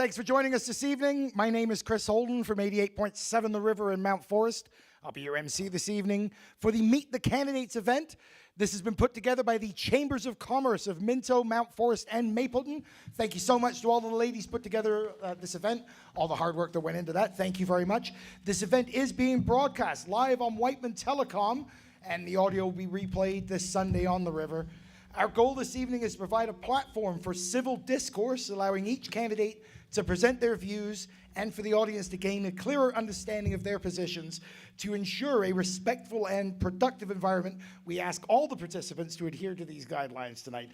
thanks for joining us this evening. My name is Chris Holden from 88.7 The River in Mount Forest. I'll be your MC this evening for the Meet the Candidates event. This has been put together by the Chambers of Commerce of Minto, Mount Forest, and Mapleton. Thank you so much to all the ladies put together this event, all the hard work that went into that. Thank you very much. This event is being broadcast live on Whiteman Telecom, and the audio will be replayed this Sunday on the river. Our goal this evening is to provide a platform for civil discourse, allowing each candidate to present their views and for the audience to gain a clearer understanding of their positions. To ensure a respectful and productive environment, we ask all the participants to adhere to these guidelines tonight.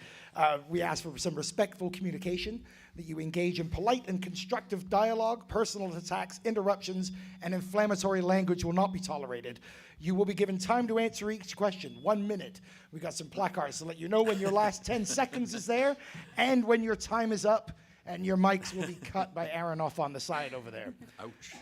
We ask for some respectful communication, that you engage in polite and constructive dialogue. Personal attacks, interruptions, and inflammatory language will not be tolerated. You will be given time to answer each question, 1 minute. We've got some placards to let you know when your last 10 seconds is there and when your time is up, and your mics will be cut by Aaron off on the side over there. Ouch.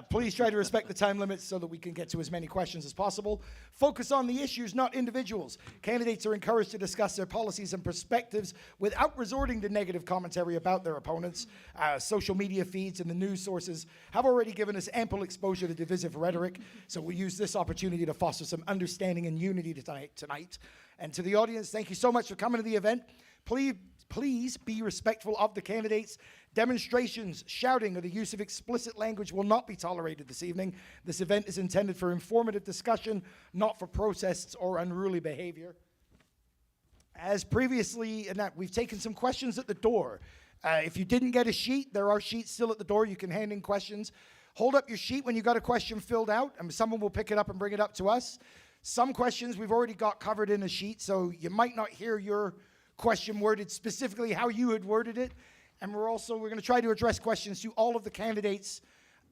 Please try to respect the time limits so that we can get to as many questions as possible. Focus on the issues, not individuals. Candidates are encouraged to discuss their policies and perspectives without resorting to negative commentary about their opponents. Social media feeds and the news sources have already given us ample exposure to divisive rhetoric, so we'll use this opportunity to foster some understanding and unity tonight. And to the audience, thank you so much for coming to the event. Please be respectful of the candidates. Demonstrations, shouting, or the use of explicit language will not be tolerated this evening. This event is intended for informative discussion, not for protests or unruly behavior. As previously announced, we've taken some questions at the door. If you didn't get a sheet, there are sheets still at the door. You can hand in questions. Hold up your sheet when you got a question filled out, and someone will pick it up and bring it up to us. Some questions we've already got covered in a sheet, so you might not hear your question worded specifically how you had worded it. And we're going to try to address questions to all of the candidates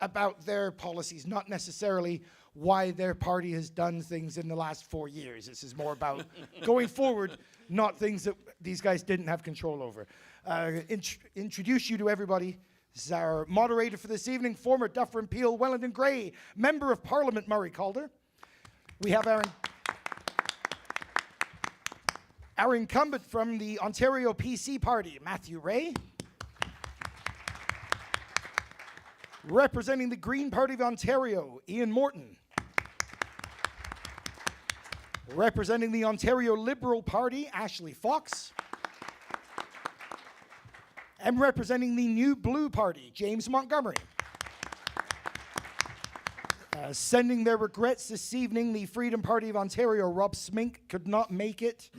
about their policies, not necessarily why their party has done things in the last 4 years. This is more about going forward, not things that these guys didn't have control over. Introduce you to everybody. This is our moderator for this evening, former Dufferin Peel Wellington Grey Member of Parliament Murray Calder. We have our incumbent from the Ontario PC Party, Matthew Ray. Representing the Green Party of Ontario, Ian Morton. Representing the Ontario Liberal Party, Ashley Fox. And representing the New Blue Party, James Montgomery. Sending their regrets this evening, the Freedom Party of Ontario, Rob Smink, could not make it.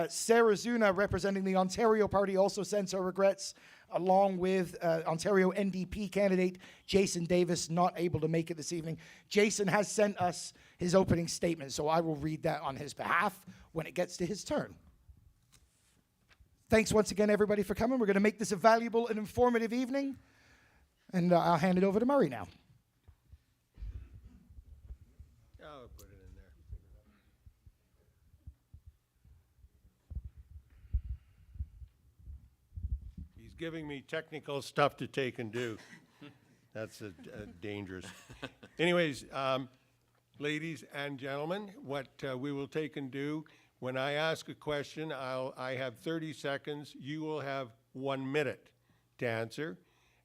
Sarah Zuna, representing the Ontario Party, also sends her regrets, along with Ontario NDP candidate Jason Davis, not able to make it this evening. Jason has sent us his opening statement, so I will read that on his behalf when it gets to his turn. Thanks once again, everybody, for coming. We're going to make this a valuable and informative evening, and I'll hand it over to Murray now. I'll put it in there. He's giving me technical stuff to take and do. That's dangerous. Anyways, ladies and gentlemen, what we will take and do, when I ask a question, I have 30 seconds. You will have 1 minute to answer,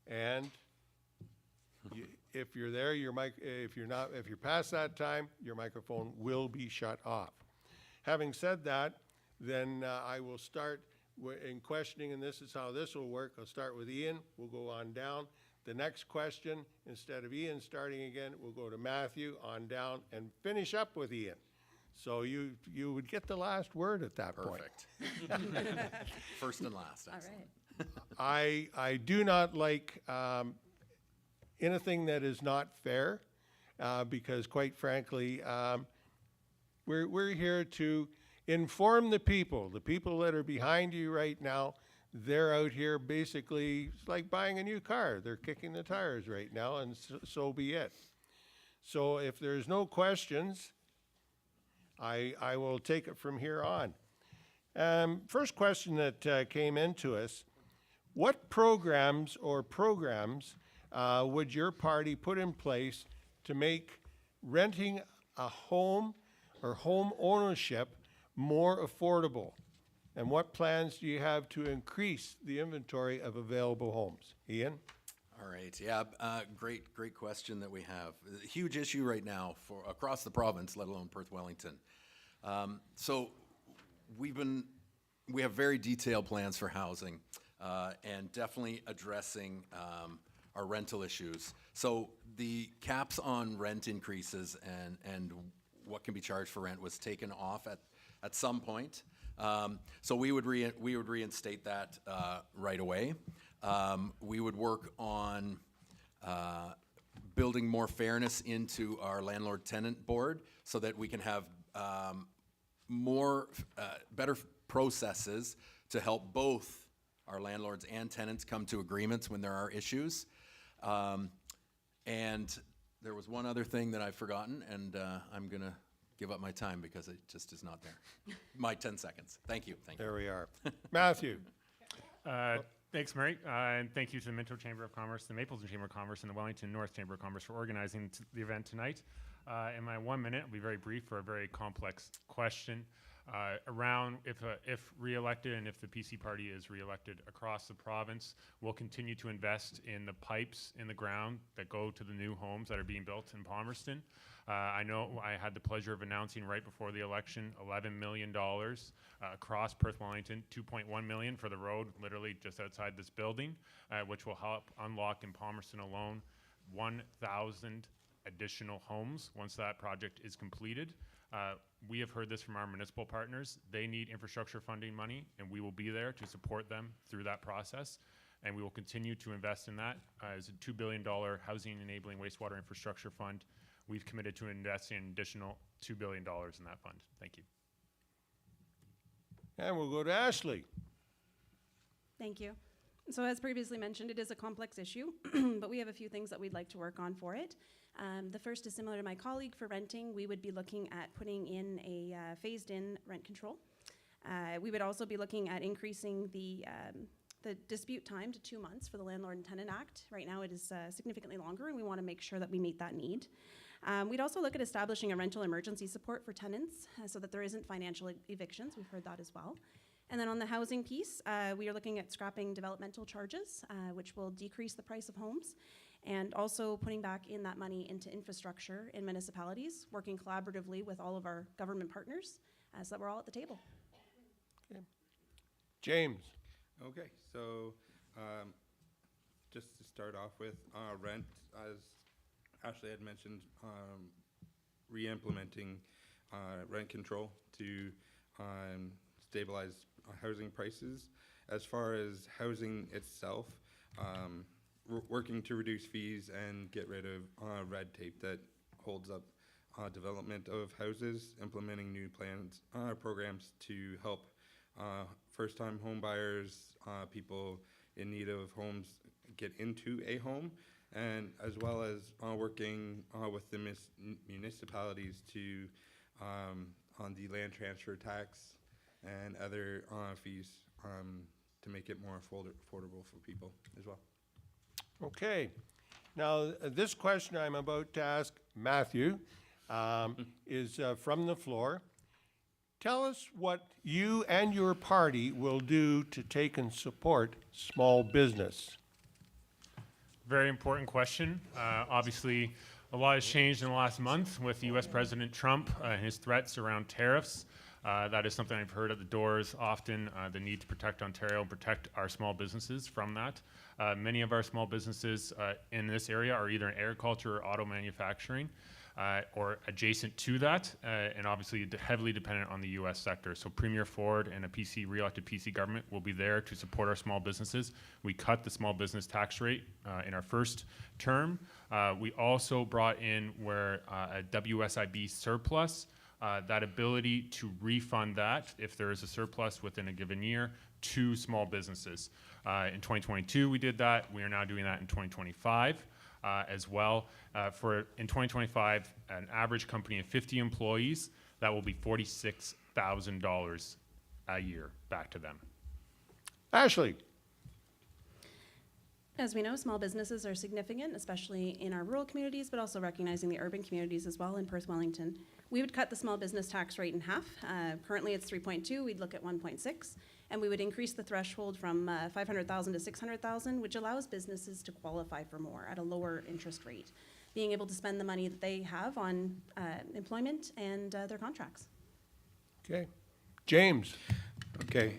and if you're there, if you're past that time, your microphone will be shut off. Having said that, then I will start in questioning, and this is how this will work. I'll start with Ian. We'll go on down. The next question, instead of Ian starting again, we'll go to Matthew on down and finish up with Ian. So you would get the last word at that point. Perfect. First and last. All right. I do not like anything that is not fair, because quite frankly, we're here to inform the people that are behind you right now. They're out here basically, it's like buying a new car. They're kicking the tires right now, and so be it. So if there's no questions, I will take it from here on. First question that came into us: what programs would your party put in place to make renting a home or home ownership more affordable? And what plans do you have to increase the inventory of available homes? Ian? All right, yeah, great question that we have. A huge issue right now for across the province, let alone Perth-Wellington. So we have very detailed plans for housing and definitely addressing our rental issues. So the caps on rent increases and what can be charged for rent was taken off at some point. So we would reinstate that right away. We would work on building more fairness into our landlord-tenant board so that we can have better processes to help both our landlords and tenants come to agreements when there are issues. And there was one other thing that I've forgotten, and I'm going to give up my time because it just is not there. My 10 seconds. Thank you. There we are. Matthew? Thanks, Murray, and thank you to the Minto Chamber of Commerce, the Mapleton Chamber of Commerce, and the Wellington North Chamber of Commerce for organizing the event tonight. In my 1 minute, I'll be very brief for a very complex question around if re-elected and if the PC party is re-elected across the province, we'll continue to invest in the pipes in the ground that go to the new homes that are being built in Palmerston. I know I had the pleasure of announcing right before the election $11 million across Perth-Wellington, $2.1 million for the road literally just outside this building, which will help unlock in Palmerston alone 1,000 additional homes once that project is completed. We have heard this from our municipal partners. They need infrastructure funding money, and we will be there to support them through that process. And we will continue to invest in that as a $2 billion housing enabling wastewater infrastructure fund. We've committed to investing an additional $2 billion in that fund. Thank you. And we'll go to Ashley. Thank you. So as previously mentioned, it is a complex issue, but we have a few things that we'd like to work on for it. The first is similar to my colleague for renting. We would be looking at putting in a phased-in rent control. We would also be looking at increasing the dispute time to 2 months for the Landlord and Tenant Act. Right now it is significantly longer, and we want to make sure that we meet that need. We'd also look at establishing a rental emergency support for tenants so that there isn't financial evictions. We've heard that as well. And then on the housing piece, we are looking at scrapping developmental charges, which will decrease the price of homes, and also putting back in that money into infrastructure in municipalities, working collaboratively with all of our government partners so that we're all at the table. Okay. James? Okay, so just to start off with, rent, as Ashley had mentioned, re-implementing rent control to stabilize housing prices. As far as housing itself, working to reduce fees and get rid of red tape that holds up development of houses, implementing new plans, programs to help first-time home buyers, people in need of homes get into a home, and as well as working with the municipalities to on the land transfer tax and other fees to make it more affordable for people as well. Okay. Now, this question I'm about to ask Matthew is from the floor. Tell us what you and your party will do to take and support small business. Very important question. Obviously, a lot has changed in the last month with U.S. President Trump and his threats around tariffs. That is something I've heard at the doors often, the need to protect Ontario and protect our small businesses from that. Many of our small businesses in this area are either in agriculture or auto manufacturing or adjacent to that, and obviously heavily dependent on the U.S. sector. So Premier Ford and a re-elected PC government will be there to support our small businesses. We cut the small business tax rate in our first term. We also brought in where a WSIB surplus, that ability to refund that if there is a surplus within a given year to small businesses. In 2022 we did that. We are now doing that in 2025 as well. In 2025, an average company of 50 employees, that will be $46,000 a year back to them. Ashley? As we know, small businesses are significant, especially in our rural communities, but also recognizing the urban communities as well in Perth-Wellington. We would cut the small business tax rate in half. Currently, it's 3.2. We'd look at 1.6, and we would increase the threshold from 500,000 to 600,000, which allows businesses to qualify for more at a lower interest rate, being able to spend the money that they have on employment and their contracts. Okay. James? Okay.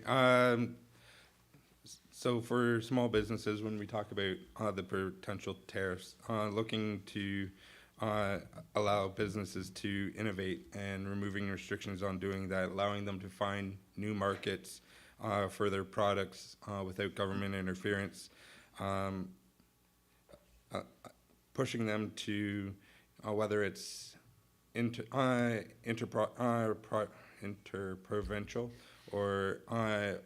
So for small businesses, when we talk about the potential tariffs, looking to allow businesses to innovate and removing restrictions on doing that, allowing them to find new markets for their products without government interference, pushing them to whether it's interprovincial or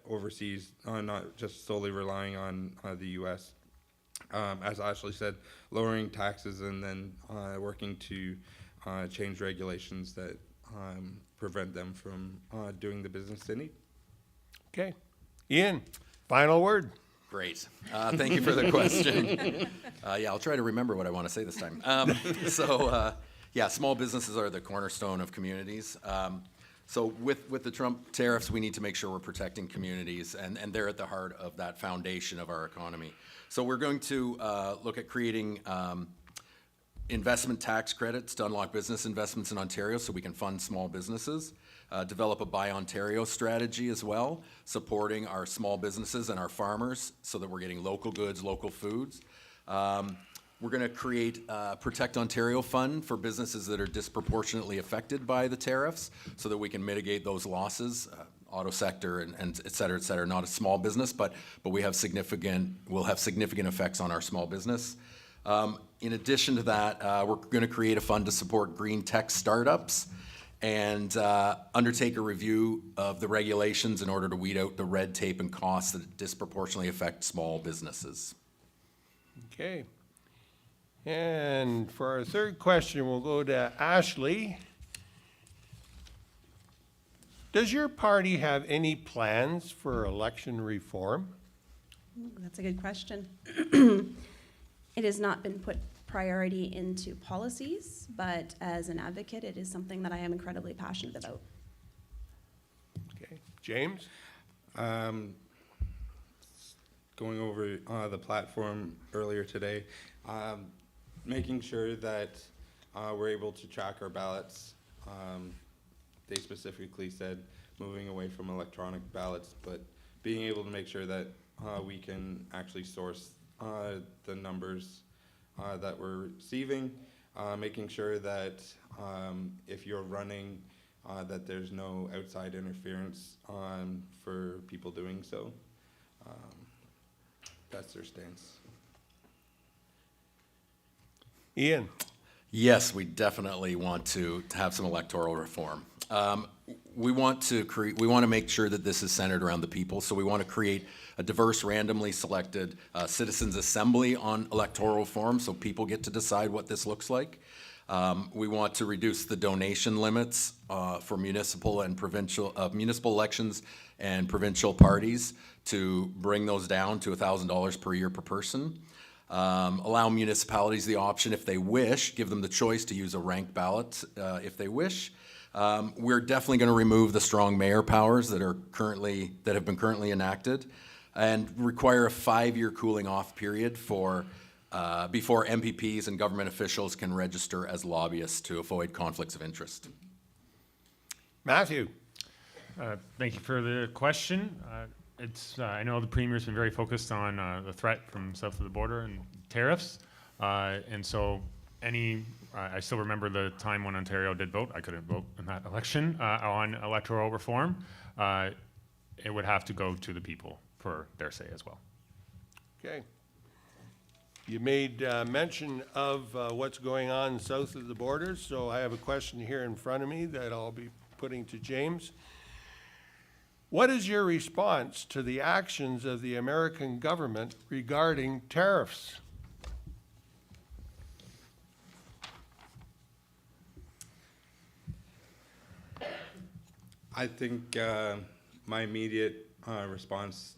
overseas, not just solely relying on the U.S. As Ashley said, lowering taxes and then working to change regulations that prevent them from doing the business they need. Okay. Ian, final word. Great. Thank you for the question. Yeah, I'll try to remember what I want to say this time. Yeah, small businesses are the cornerstone of communities. So with the Trump tariffs, we need to make sure we're protecting communities, and they're at the heart of that foundation of our economy. So we're going to look at creating investment tax credits to unlock business investments in Ontario so we can fund small businesses. Develop a Buy Ontario strategy as well, supporting our small businesses and our farmers so that we're getting local goods, local foods. We're going to create a Protect Ontario Fund for businesses that are disproportionately affected by the tariffs so that we can mitigate those losses, auto sector and et cetera, not a small business, but we'll have significant effects on our small business. In addition to that, we're going to create a fund to support green tech startups and undertake a review of the regulations in order to weed out the red tape and costs that disproportionately affect small businesses. Okay. And for our third question, we'll go to Ashley. Does your party have any plans for election reform? That's a good question. It has not been put priority into policies, but as an advocate, it is something that I am incredibly passionate about. Okay. James? Going over the platform earlier today, making sure that we're able to track our ballots. They specifically said moving away from electronic ballots, but being able to make sure that we can actually source the numbers that we're receiving, making sure that if you're running, that there's no outside interference for people doing so. That's their stance. Ian? Yes, we definitely want to have some electoral reform. We want to make sure that this is centered around the people, so we want to create a diverse, randomly selected citizens' assembly on electoral reform so people get to decide what this looks like. We want to reduce the donation limits for municipal and provincial municipal elections and provincial parties to bring those down to $1,000 per year per person. Allow municipalities the option, if they wish, give them the choice to use a ranked ballot if they wish. We're definitely going to remove the strong mayor powers that have been currently enacted, and require a 5-year cooling off period for before MPPs and government officials can register as lobbyists to avoid conflicts of interest. Matthew? Thank you for the question. I know the Premier's been very focused on the threat from south of the border and tariffs. And so I still remember the time when Ontario did vote. I couldn't vote in that election on electoral reform. It would have to go to the people for their say as well. Okay. You made mention of what's going on south of the border, so I have a question here in front of me that I'll be putting to James. What is your response to the actions of the American government regarding tariffs? I think my immediate response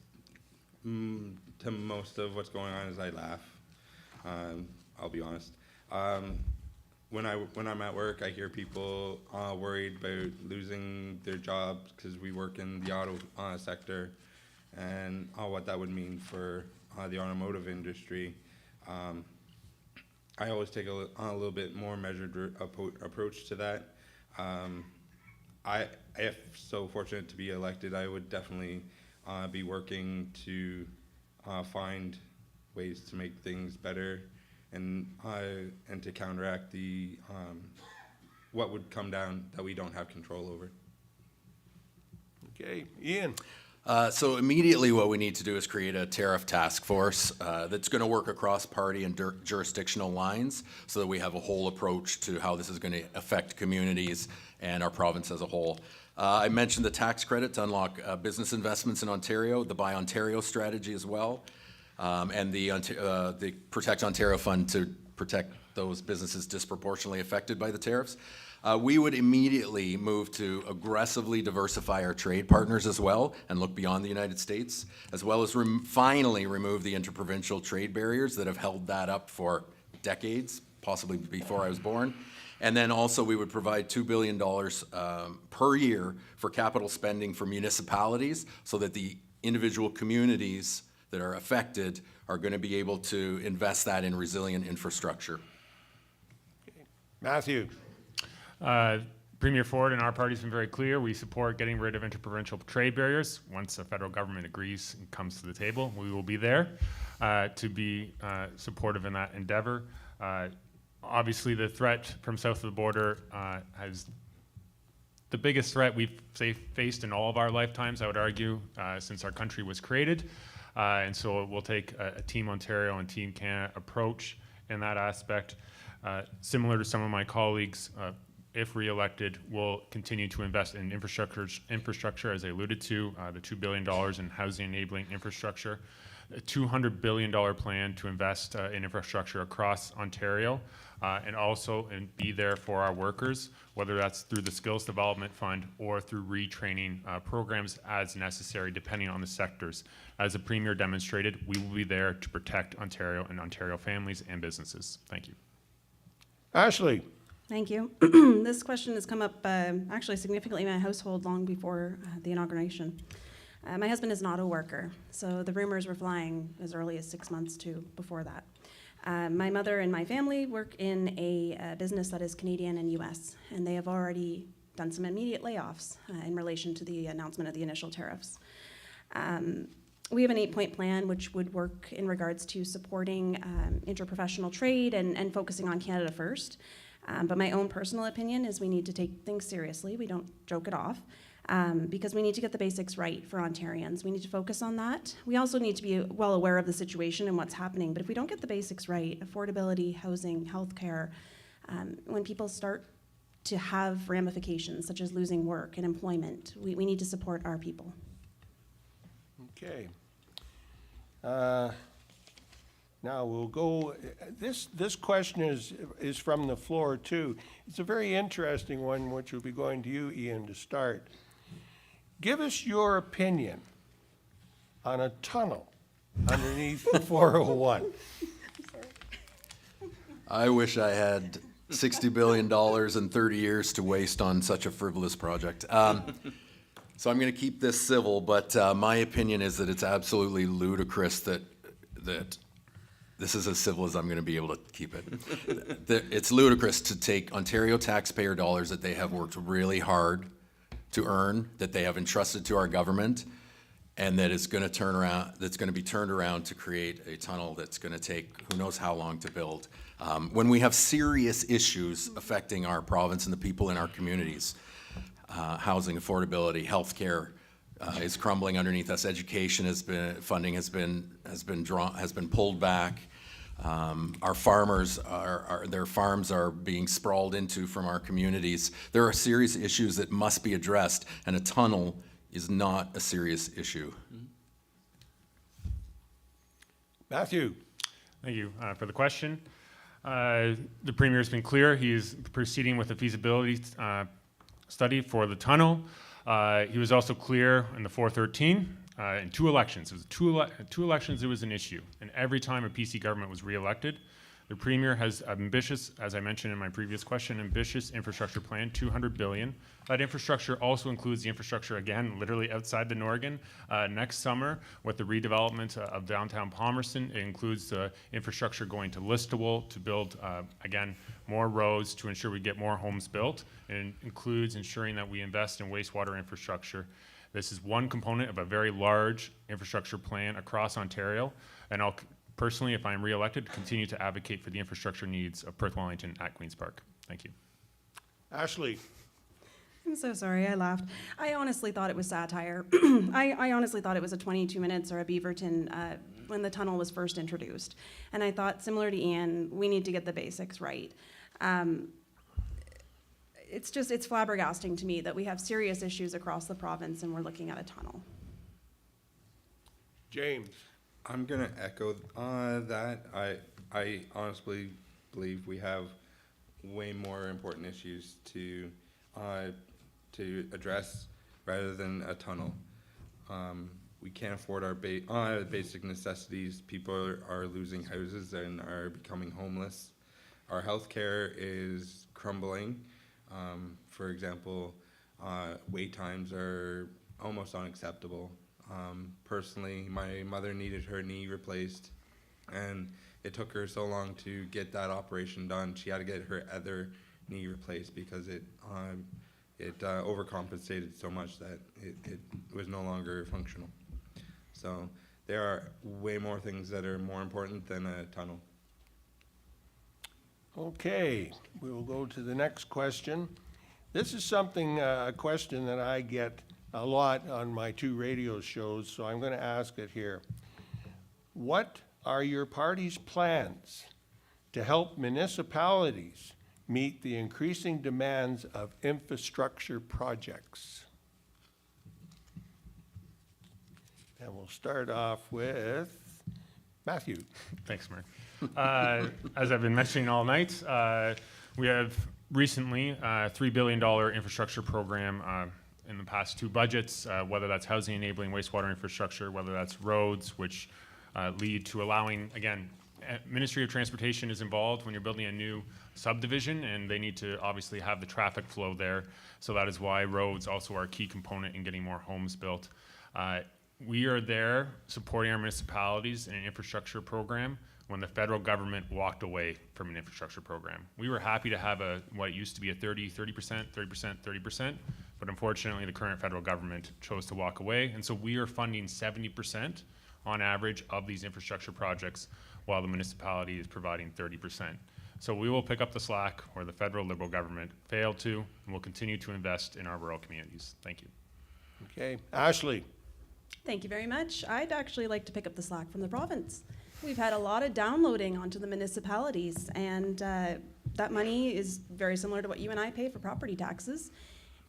to most of what's going on is I laugh. I'll be honest. When I'm at work, I hear people worried about losing their jobs because we work in the auto sector, and what that would mean for the automotive industry. I always take a little bit more measured approach to that. If so fortunate to be elected, I would definitely be working to find ways to make things better and to counteract the what would come down that we don't have control over. Okay, Ian? So immediately what we need to do is create a tariff task force that's going to work across party and jurisdictional lines so that we have a whole approach to how this is going to affect communities and our province as a whole. I mentioned the tax credit to unlock business investments in Ontario, the Buy Ontario strategy as well, and the Protect Ontario Fund to protect those businesses disproportionately affected by the tariffs. We would immediately move to aggressively diversify our trade partners as well and look beyond the United States, as well as finally remove the interprovincial trade barriers that have held that up for decades, possibly before I was born. And then also we would provide $2 billion per year for capital spending for municipalities so that the individual communities that are affected are going to be able to invest that in resilient infrastructure. Matthew? Premier Ford and our party has been very clear. We support getting rid of interprovincial trade barriers. Once the federal government agrees and comes to the table, we will be there to be supportive in that endeavor. Obviously, the threat from south of the border has the biggest threat we've faced in all of our lifetimes, I would argue, since our country was created. And so we'll take a Team Ontario and Team Canada approach in that aspect. Similar to some of my colleagues, if re-elected, we'll continue to invest in infrastructure, as I alluded to, the $2 billion in housing enabling infrastructure, a $200 billion plan to invest in infrastructure across Ontario, and also be there for our workers, whether that's through the Skills Development Fund or through retraining programs as necessary, depending on the sectors. As the Premier demonstrated, we will be there to protect Ontario and Ontario families and businesses. Thank you. Ashley? Thank you. This question has come up actually significantly in my household long before the inauguration. My husband is an auto worker, so the rumors were flying as early as 6 months before that. My mother and my family work in a business that is Canadian and US, and they have already done some immediate layoffs in relation to the announcement of the initial tariffs. We have an 8-point plan which would work in regards to supporting interprofessional trade and focusing on Canada first. But my own personal opinion is we need to take things seriously. We don't joke it off because we need to get the basics right for Ontarians. We need to focus on that. We also need to be well aware of the situation and what's happening. But if we don't get the basics right, affordability, housing, healthcare, when people start to have ramifications such as losing work and employment, we need to support our people. Okay. Now we'll go, this question is from the floor too. It's a very interesting one, which will be going to you, Ian, to start. Give us your opinion on a tunnel underneath the 401. I wish I had $60 billion and 30 years to waste on such a frivolous project. So I'm going to keep this civil, but my opinion is that it's absolutely ludicrous that this is as civil as I'm going to be able to keep it. It's ludicrous to take Ontario taxpayer dollars that they have worked really hard to earn, that they have entrusted to our government, and that it's going to turn around. That's going to be turned around to create a tunnel that's going to take who knows how long to build. When we have serious issues affecting our province and the people in our communities, housing affordability, healthcare is crumbling underneath us. Education funding has been pulled back. Our farmers their farms are being sprawled into from our communities. There are serious issues that must be addressed, and a tunnel is not a serious issue. Matthew? Thank you for the question. The Premier has been clear. He's proceeding with a feasibility study for the tunnel. He was also clear in the 413 in 2 elections. It was two elections, there was an issue. And every time a PC government was reelected, the Premier has ambitious, as I mentioned in my previous question, ambitious infrastructure plan, $200 billion. That infrastructure also includes the infrastructure, again, literally outside the Norgan. Next summer, with the redevelopment of downtown Palmerston, it includes the infrastructure going to Listowel to build, again, more roads to ensure we get more homes built. And it includes ensuring that we invest in wastewater infrastructure. This is one component of a very large infrastructure plan across Ontario, and I'll personally, if I'm re-elected, continue to advocate for the infrastructure needs of Perth-Wellington at Queen's Park. Thank you. Ashley, I'm so sorry, I laughed. I honestly thought it was satire. I honestly thought it was a 22 minutes or a Beaverton when the tunnel was first introduced. And I thought, similar to Ian, we need to get the basics right. It's flabbergasting to me that we have serious issues across the province and we're looking at a tunnel. James. I'm gonna echo that. I honestly believe we have way more important issues to address rather than a tunnel. We can't afford our basic necessities. People are losing houses and are becoming homeless. Our healthcare is crumbling. For example, wait times are almost unacceptable. Personally, my mother needed her knee replaced, and it took her so long to get that operation done. She had to get her other knee replaced because it overcompensated so much that it was no longer functional. So there are way more things that are more important than a tunnel. Okay, we will go to the next question. This is something, a question that I get a lot on my 2 radio shows, so I'm going to ask it here. What are your party's plans to help municipalities meet the increasing demands of infrastructure projects? And we'll start off with Matthew. Thanks, Mark. As I've been mentioning all night, we have recently a $3 billion infrastructure program in the past 2 budgets, whether that's housing enabling wastewater infrastructure, whether that's roads, which lead to allowing, again, Ministry of Transportation is involved when you're building a new subdivision, and they need to obviously have the traffic flow there. So that is why roads also are a key component in getting more homes built. We are there supporting our municipalities in an infrastructure program when the federal government walked away from an infrastructure program. We were happy to have what used to be a 30%, but unfortunately the current federal government chose to walk away. And so we are funding 70% on average of these infrastructure projects while the municipality is providing 30%. So we will pick up the slack where the federal Liberal government failed to, and we'll continue to invest in our rural communities. Thank you. Okay, Ashley. Thank you very much. I'd actually like to pick up the slack from the province. We've had a lot of downloading onto the municipalities, and that money is very similar to what you and I pay for property taxes,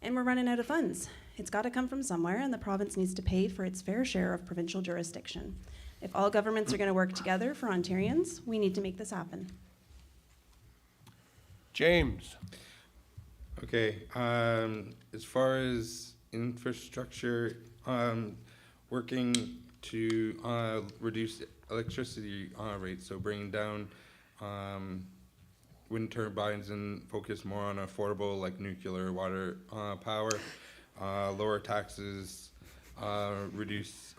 and we're running out of funds. It's got to come from somewhere, and the province needs to pay for its fair share of provincial jurisdiction. If all governments are going to work together for Ontarians, we need to make this happen. James. Okay, as far as infrastructure, working to reduce electricity rates, so bringing down wind turbines and focus more on affordable, like nuclear water power, lower taxes, reduce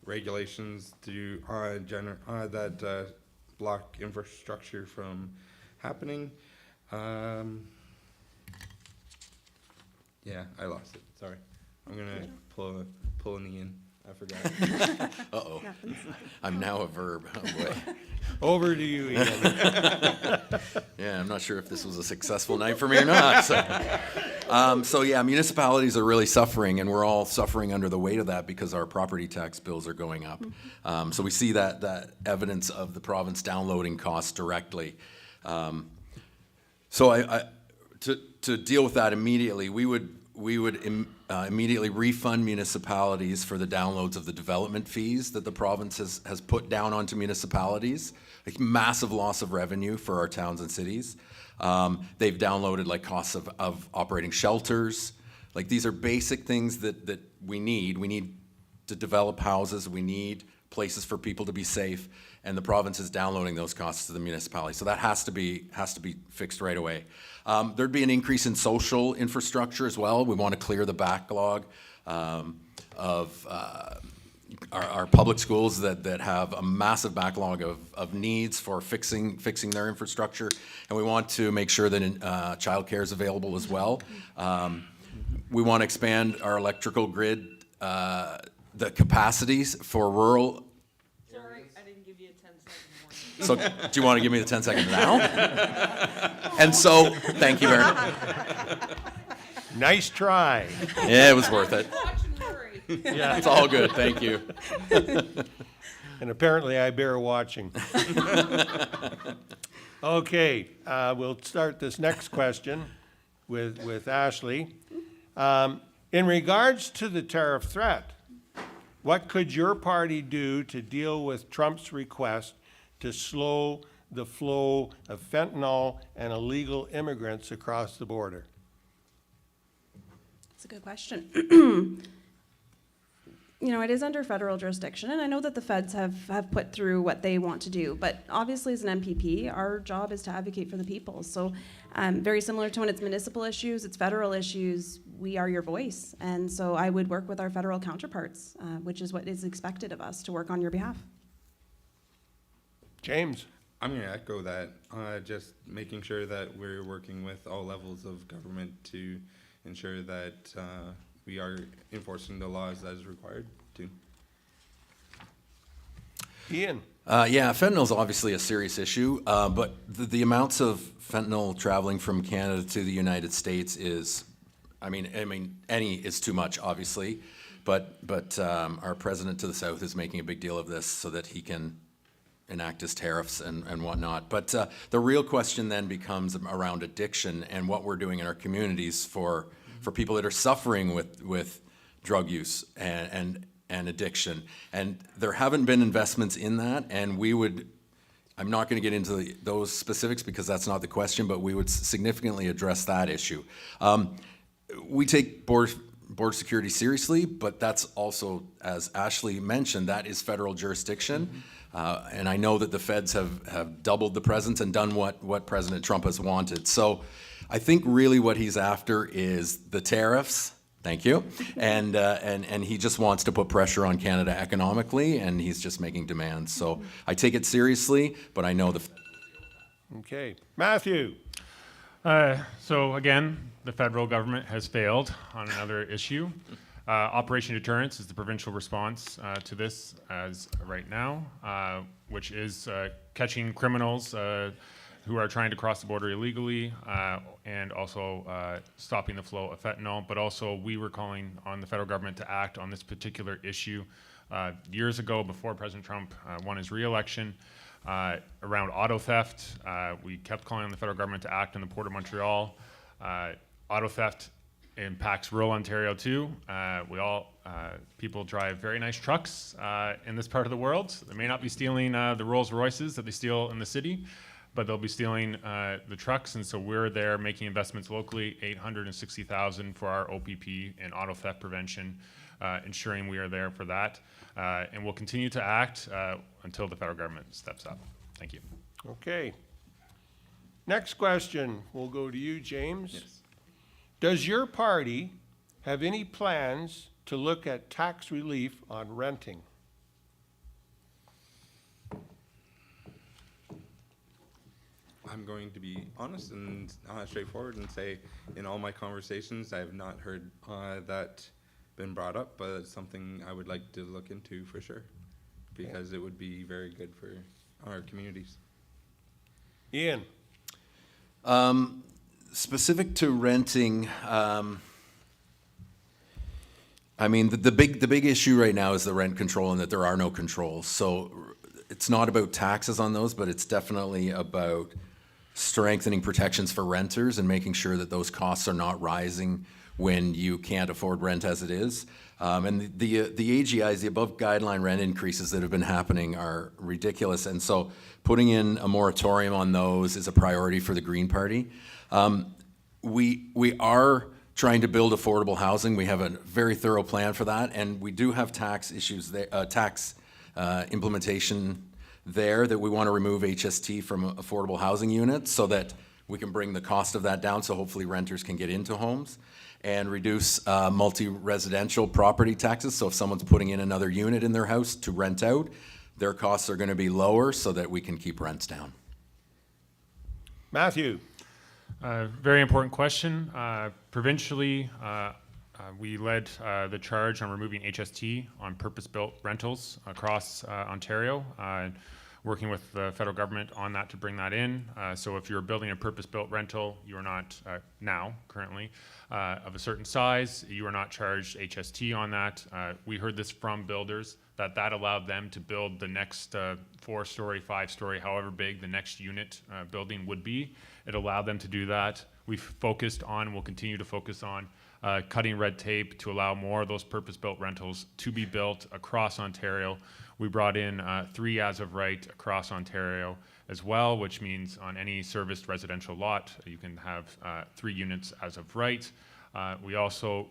regulations to that block infrastructure from happening. Yeah, I lost it. Sorry. I'm gonna pull an Ian. I forgot. Uh-oh. Happens. I'm now a verb. Oh, boy. Over to you, Ian. Yeah, I'm not sure if this was a successful night for me or not. So yeah, municipalities are really suffering, and we're all suffering under the weight of that because our property tax bills are going up. So we see that evidence of the province downloading costs directly. So to deal with that immediately, we would immediately refund municipalities for the downloads of the development fees that the province has put down onto municipalities. A massive loss of revenue for our towns and cities. They've downloaded like costs of operating shelters. Like these are basic things that we need. We need to develop houses. We need places for people to be safe, and the province is downloading those costs to the municipality. So that has to be fixed right away. There'd be an increase in social infrastructure as well. We want to clear the backlog of our public schools that have a massive backlog of needs for fixing their infrastructure, and we want to make sure that childcare is available as well. We want to expand our electrical grid, the capacities for rural. Sorry, I didn't give you a 10-second warning. So, do you want to give me the 10 seconds now? And so, thank you very much. Nice try. Yeah, it was worth it. Watch and worry. Yeah, It's all good. Thank you. and apparently I bear watching. Okay, we'll start this next question with Ashley. In regards to the tariff threat, what could your party do to deal with Trump's request to slow the flow of fentanyl and illegal immigrants across the border? That's a good question. You know, it is under federal jurisdiction, and I know that the feds have put through what they want to do, but obviously as an MPP, our job is to advocate for the people. So very similar to when it's municipal issues, it's federal issues, we are your voice. And so I would work with our federal counterparts, which is what is expected of us to work on your behalf. James? I'm going to echo that, just making sure that we're working with all levels of government to ensure that we are enforcing the laws as required to. Ian? Yeah, fentanyl is obviously a serious issue, but the amounts of fentanyl traveling from Canada to the United States is, I mean, any is too much, obviously, but our president to the south is making a big deal of this so that he can enact his tariffs and whatnot. But the real question then becomes around addiction and what we're doing in our communities for people that are suffering with drug use and addiction. And there haven't been investments in that, and we would, I'm not going to get into those specifics because that's not the question, but we would significantly address that issue. We take border security seriously, but that's also, as Ashley mentioned, that is federal jurisdiction. And I know that the feds have doubled the presence and done what President Trump has wanted. So I think really what he's after is the tariffs. Thank you. And he just wants to put pressure on Canada economically, and he's just making demands. So I take it seriously, but I know the. Okay. Matthew? So again, the federal government has failed on another issue. Operation Deterrence is the provincial response to this as right now, which is catching criminals who are trying to cross the border illegally, and also stopping the flow of fentanyl. But also we were calling on the federal government to act on this particular issue years ago, before President Trump won his re-election, around auto theft. We kept calling on the federal government to act in the Port of Montreal. Auto theft impacts rural Ontario too. People drive very nice trucks in this part of the world. They may not be stealing the Rolls Royces that they steal in the city, but they'll be stealing the trucks, and so we're there making investments locally, $860,000 for our OPP and auto theft prevention, ensuring we are there for that. And we'll continue to act until the federal government steps up. Thank you. Okay. Next question will go to you, James. Yes. Does your party have any plans to look at tax relief on renting? I'm going to be honest and straightforward and say, in all my conversations, I have not heard that been brought up, but it's something I would like to look into for sure, because it would be very good for our communities. Ian? Specific to renting, I mean, the big issue right now is the rent control and that there are no controls. So it's not about taxes on those, but it's definitely about strengthening protections for renters and making sure that those costs are not rising when you can't afford rent as it is. And the AGIs, the above guideline rent increases that have been happening, are ridiculous. And so putting in a moratorium on those is a priority for the Green Party. We are trying to build affordable housing. We have a very thorough plan for that, and we do have tax issues there, implementation there, that we want to remove HST from affordable housing units so that we can bring the cost of that down, so hopefully renters can get into homes, and reduce multi-residential property taxes. So if someone's putting in another unit in their house to rent out, their costs are going to be lower so that we can keep rents down. Matthew? Very important question. Provincially, we led the charge on removing HST on purpose-built rentals across Ontario, working with the federal government on that to bring that in. So if you're building a purpose-built rental, you are not currently, of a certain size, you are not charged HST on that. We heard this from builders, that allowed them to build the next 4-story, 5-story, however big the next unit building would be. It allowed them to do that. We've focused on, will continue to focus on, cutting red tape to allow more of those purpose-built rentals to be built across Ontario. We brought in 3 as of right across Ontario as well, which means on any serviced residential lot, you can have 3 units as of right. We also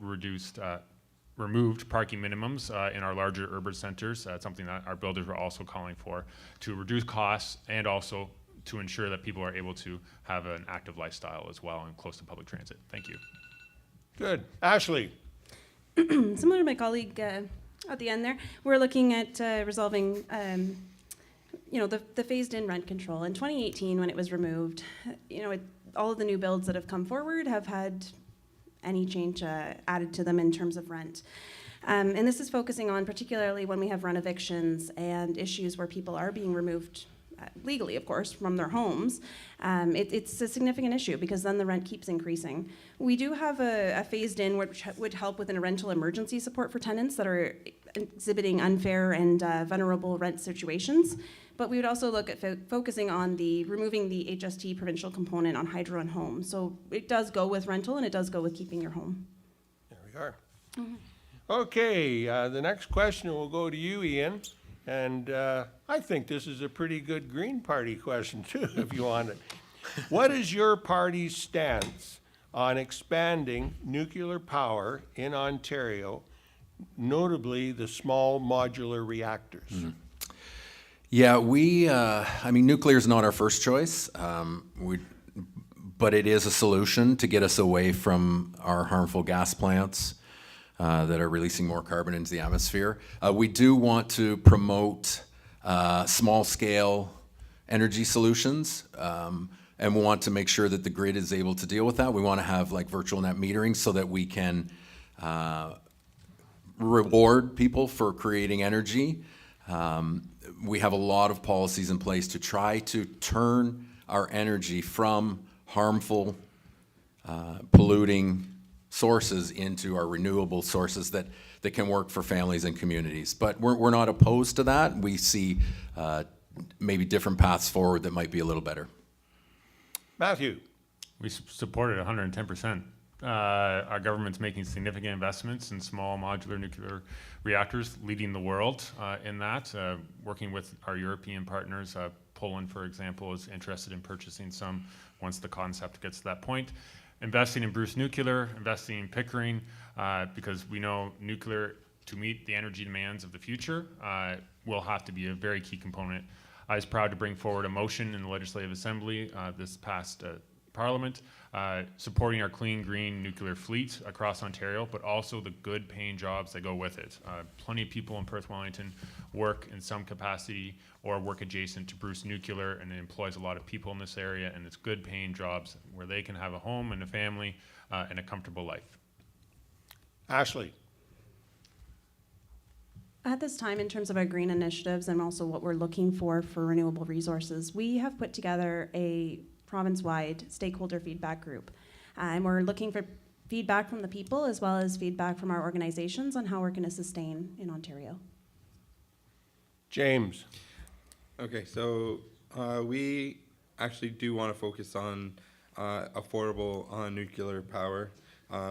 removed parking minimums in our larger urban centers. That's something that our builders were also calling for, to reduce costs and also to ensure that people are able to have an active lifestyle as well and close to public transit. Thank you. Good. Ashley? Similar to my colleague at the end there, we're looking at resolving, the phased-in rent control. In 2018, when it was removed, all of the new builds that have come forward have had any change added to them in terms of rent. And this is focusing on particularly when we have rent evictions and issues where people are being removed legally, of course, from their homes. It's a significant issue because then the rent keeps increasing. We do have a phased in which would help with a rental emergency support for tenants that are exhibiting unfair and vulnerable rent situations. But we would also look at focusing on removing the HST provincial component on hydro and home. So it does go with rental and it does go with keeping your home. There we are. Okay, the next question will go to you, Ian. And I think this is a pretty good Green Party question, too, if you want it. What is your party's stance on expanding nuclear power in Ontario, notably the small modular reactors? Yeah, nuclear is not our first choice, but it is a solution to get us away from our harmful gas plants that are releasing more carbon into the atmosphere. We do want to promote small-scale energy solutions, and we want to make sure that the grid is able to deal with that. We want to have virtual net metering so that we can reward people for creating energy. We have a lot of policies in place to try to turn our energy from harmful, polluting sources into our renewable sources that can work for families and communities. But we're not opposed to that. We see maybe different paths forward that might be a little better. Matthew? We support it 110%. Our government's making significant investments in small modular nuclear reactors, leading the world in that, working with our European partners. Poland, for example, is interested in purchasing some once the concept gets to that point. Investing in Bruce Nuclear, investing in Pickering, because we know nuclear, to meet the energy demands of the future, will have to be a very key component. I was proud to bring forward a motion in the Legislative Assembly this past Parliament, supporting our clean, green nuclear fleet across Ontario, but also the good paying jobs that go with it. Plenty of people in Perth-Wellington work in some capacity or work adjacent to Bruce Nuclear, and it employs a lot of people in this area, and it's good paying jobs where they can have a home and a family and a comfortable life. Ashley? At this time, in terms of our green initiatives and also what we're looking for renewable resources, we have put together a province-wide stakeholder feedback group. And we're looking for feedback from the people as well as feedback from our organizations on how we're going to sustain in Ontario. James? Okay, so we actually do want to focus on affordable nuclear power.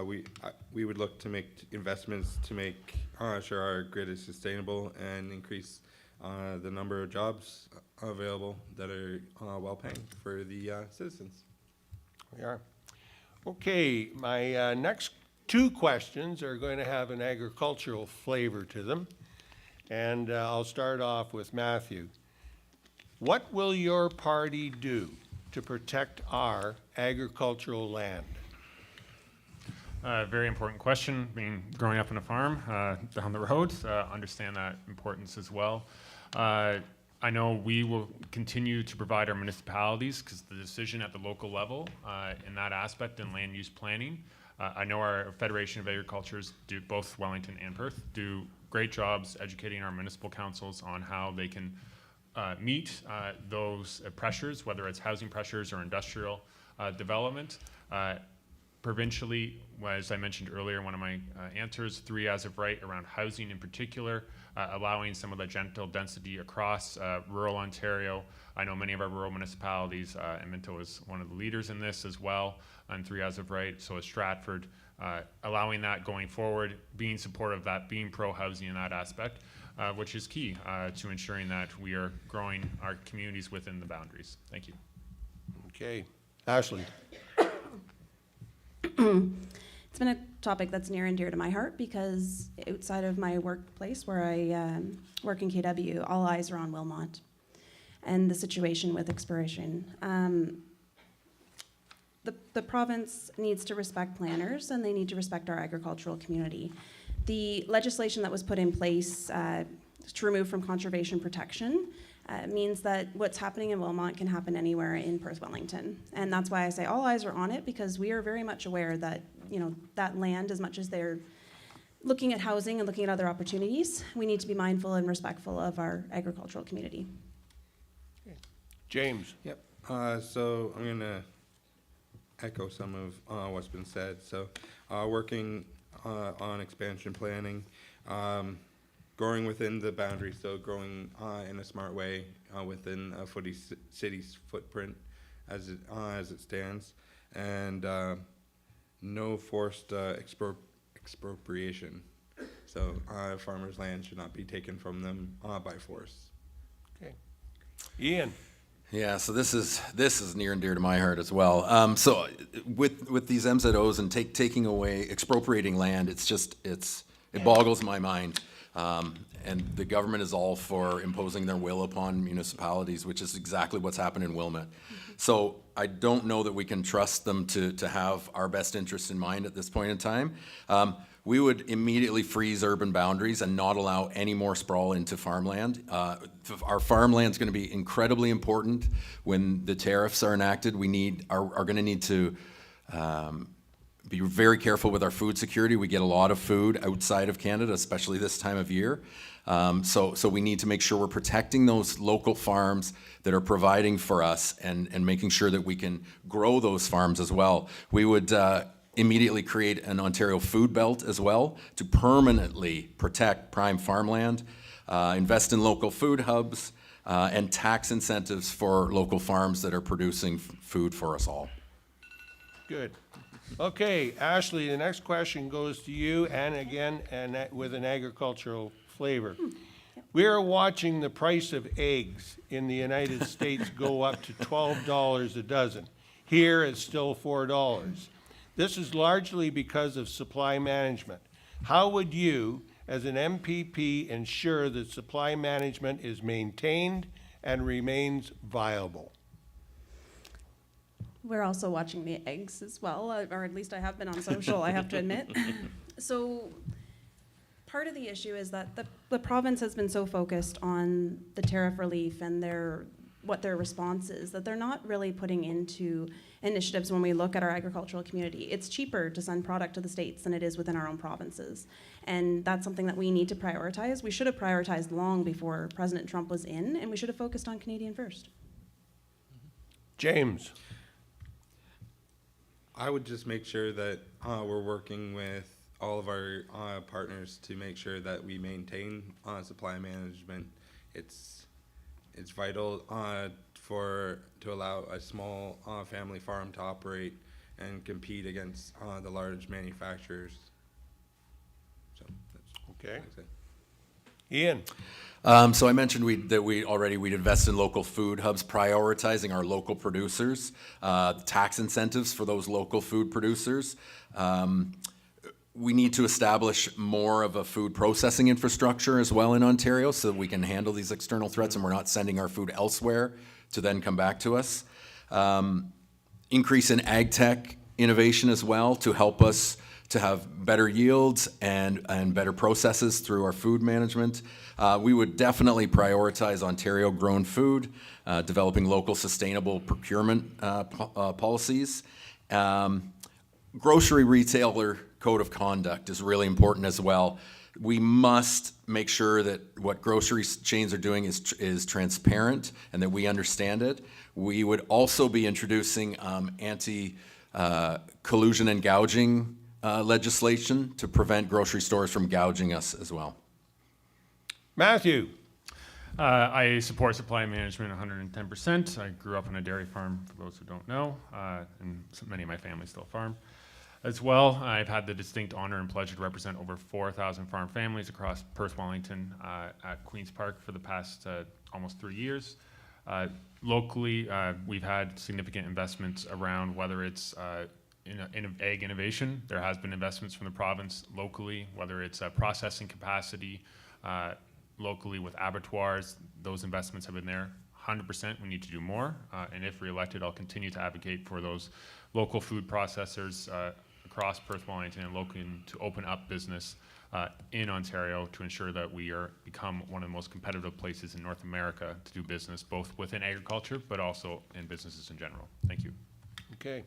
We would look to make investments to make sure our grid is sustainable and increase the number of jobs available that are well-paying for the citizens. We are. Okay, my next two questions are going to have an agricultural flavor to them. And I'll start off with Matthew. What will your party do to protect our agricultural land? Very important question. Growing up on a farm down the road, understand that importance as well. I know we will continue to provide our municipalities, because the decision at the local level in that aspect in land use planning. I know our Federation of Agricultures, both Wellington and Perth, do great jobs educating our municipal councils on how they can meet those pressures, whether it's housing pressures or industrial development. Provincially, as I mentioned earlier in one of my answers, 3 as of right around housing in particular, allowing some of the gentle density across rural Ontario. I know many of our rural municipalities, and Minto is one of the leaders in this as well, on 3 as of right, so is Stratford, allowing that going forward, being supportive of that, being pro-housing in that aspect, which is key to ensuring that we are growing our communities within the boundaries. Thank you. Okay, Ashley. It's been a topic that's near and dear to my heart because outside of my workplace where I work in KW, all eyes are on Wilmot and the situation with expiration. The province needs to respect planners and they need to respect our agricultural community. The legislation that was put in place to remove from conservation protection means that what's happening in Wilmot can happen anywhere in Perth-Wellington. And that's why I say all eyes are on it, because we are very much aware that, you know, that land, as much as they're looking at housing and looking at other opportunities, we need to be mindful and respectful of our agricultural community. James. Yep. So I'm gonna echo some of what's been said. So working on expansion planning, growing within the boundaries, so growing in a smart way within a city's footprint as it stands, and no forced expropriation. So farmers' land should not be taken from them by force. Okay. Ian. Yeah, so this is near and dear to my heart as well. So with these MZOs and taking away, expropriating land, it boggles my mind. And the government is all for imposing their will upon municipalities, which is exactly what's happened in Wilmot. So I don't know that we can trust them to have our best interests in mind at this point in time. We would immediately freeze urban boundaries and not allow any more sprawl into farmland. Our farmland is going to be incredibly important when the tariffs are enacted. We are going to need to be very careful with our food security. We get a lot of food outside of Canada, especially this time of year. So we need to make sure we're protecting those local farms that are providing for us and making sure that we can grow those farms as well. We would immediately create an Ontario food belt as well to permanently protect prime farmland, invest in local food hubs, and tax incentives for local farms that are producing food for us all. Good. Okay, Ashley, the next question goes to you, and again, with an agricultural flavor. We are watching the price of eggs in the United States go up to $12 a dozen. Here, it's still $4. This is largely because of supply management. How would you, as an MPP, ensure that supply management is maintained and remains viable? We're also watching the eggs as well, or at least I have been on social, I have to admit. So part of the issue is that the province has been so focused on the tariff relief and what their response is, that they're not really putting into initiatives when we look at our agricultural community. It's cheaper to send product to the States than it is within our own provinces. And that's something that we need to prioritize. We should have prioritized long before President Trump was in, and we should have focused on Canadian first. James. I would just make sure that we're working with all of our partners to make sure that we maintain supply management. It's vital to allow a small family farm to operate and compete against the large manufacturers. So Okay. that's it. Ian. So I mentioned we'd invest in local food hubs, prioritizing our local producers, tax incentives for those local food producers. we need to establish more of a food processing infrastructure as well in Ontario so that we can handle these external threats and we're not sending our food elsewhere to then come back to us. Increase in ag tech innovation as well to help us to have better yields and better processes through our food management. We would definitely prioritize Ontario-grown food, developing local sustainable procurement policies. Grocery retailer code of conduct is really important as well. We must make sure that what grocery chains are doing is transparent and that we understand it. We would also be introducing anti-collusion and gouging legislation to prevent grocery stores from gouging us as well. Matthew? I support supply management 110%. I grew up on a dairy farm, for those who don't know, and many of my family still farm. As well, I've had the distinct honor and pleasure to represent over 4,000 farm families across Perth-Wellington at Queen's Park for the past almost 3 years. Locally, we've had significant investments around whether it's in ag innovation. There has been investments from the province locally, whether it's processing capacity, locally with abattoirs. Those investments have been there. 100%, we need to do more. And if re-elected, I'll continue to advocate for those local food processors across Perth-Wellington and locally to open up business in Ontario to ensure that we become one of the most competitive places in North America to do business, both within agriculture, but also in businesses in general. Thank you. Okay.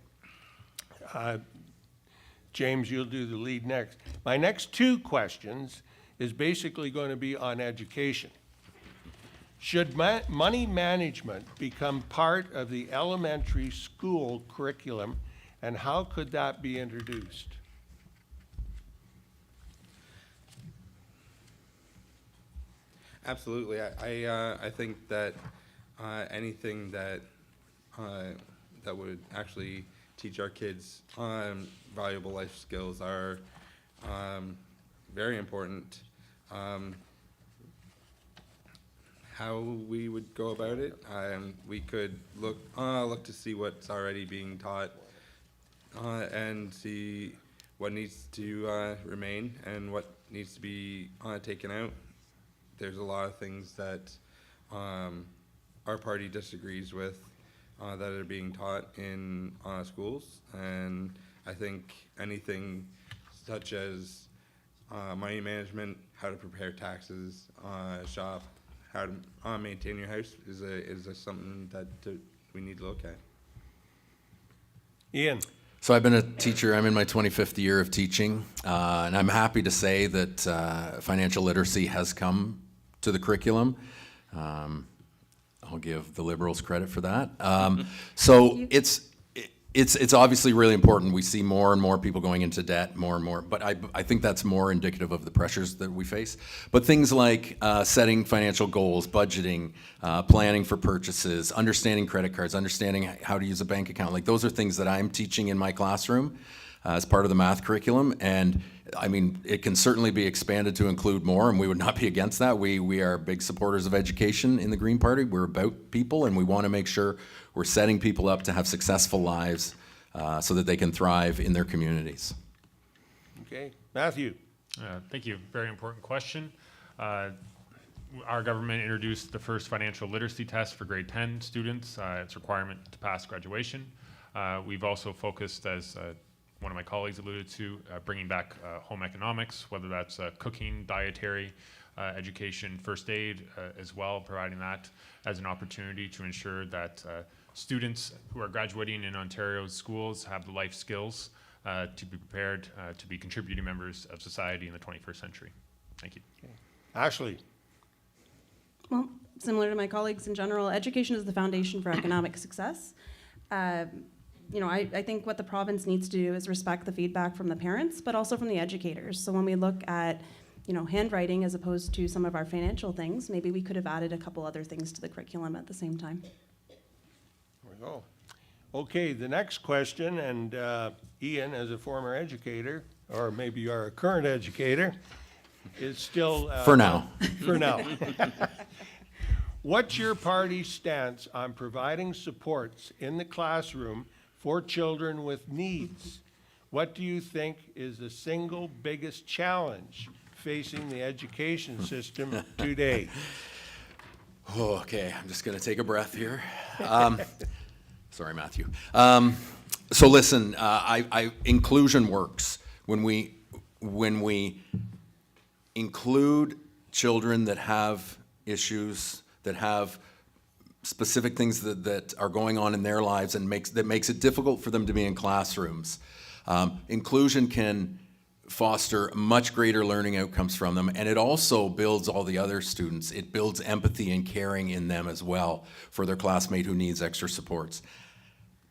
James, you'll do the lead next. My next two questions is basically going to be on education. Should money management become part of the elementary school curriculum, and how could that be introduced? Absolutely. I think that anything that that would actually teach our kids valuable life skills are very important. How we would go about it, we could look to see what's already being taught and see what needs to remain and what needs to be taken out. There's a lot of things that our party disagrees with that are being taught in schools, and I think anything such as money management, how to prepare taxes, shop, how to maintain your house is something that we need to look at. Ian? So I've been a teacher. I'm in my 25th year of teaching, and I'm happy to say that financial literacy has come to the curriculum. I'll give the Liberals credit for that. So it's obviously really important. We see more and more people going into debt, more and more. But I think that's more indicative of the pressures that we face. But things like setting financial goals, budgeting, planning for purchases, understanding credit cards, understanding how to use a bank account, like those are things that I'm teaching in my classroom as part of the math curriculum. And I mean, it can certainly be expanded to include more, and we would not be against that. We are big supporters of education in the Green Party. We're about people, and we want to make sure we're setting people up to have successful lives so that they can thrive in their communities. Okay. Matthew? Thank you. Very important question. Our government introduced the first financial literacy test for grade 10 students. It's a requirement to pass graduation. We've also focused, as one of my colleagues alluded to, bringing back home economics, whether that's cooking, dietary, education, first aid as well, providing that as an opportunity to ensure that students who are graduating in Ontario's schools have the life skills to be prepared to be contributing members of society in the 21st century. Thank you. Okay. Ashley? Well, similar to my colleagues in general, education is the foundation for economic success. I think what the province needs to do is respect the feedback from the parents, but also from the educators. So when we look at, handwriting as opposed to some of our financial things, maybe we could have added a couple other things to the curriculum at the same time. There we go. Okay, the next question, and Ian, as a former educator, or maybe you are a current educator, is still... For now. For now. What's your party's stance on providing supports in the classroom for children with needs, what do you think is the single biggest challenge facing the education system today? Oh, okay, I'm just gonna take a breath here. Sorry, Matthew. So listen, inclusion works. When we include children that have issues, that have specific things that are going on in their lives and makes it difficult for them to be in classrooms, inclusion can foster much greater learning outcomes from them, and it also builds all the other students. It builds empathy and caring in them as well for their classmate who needs extra supports.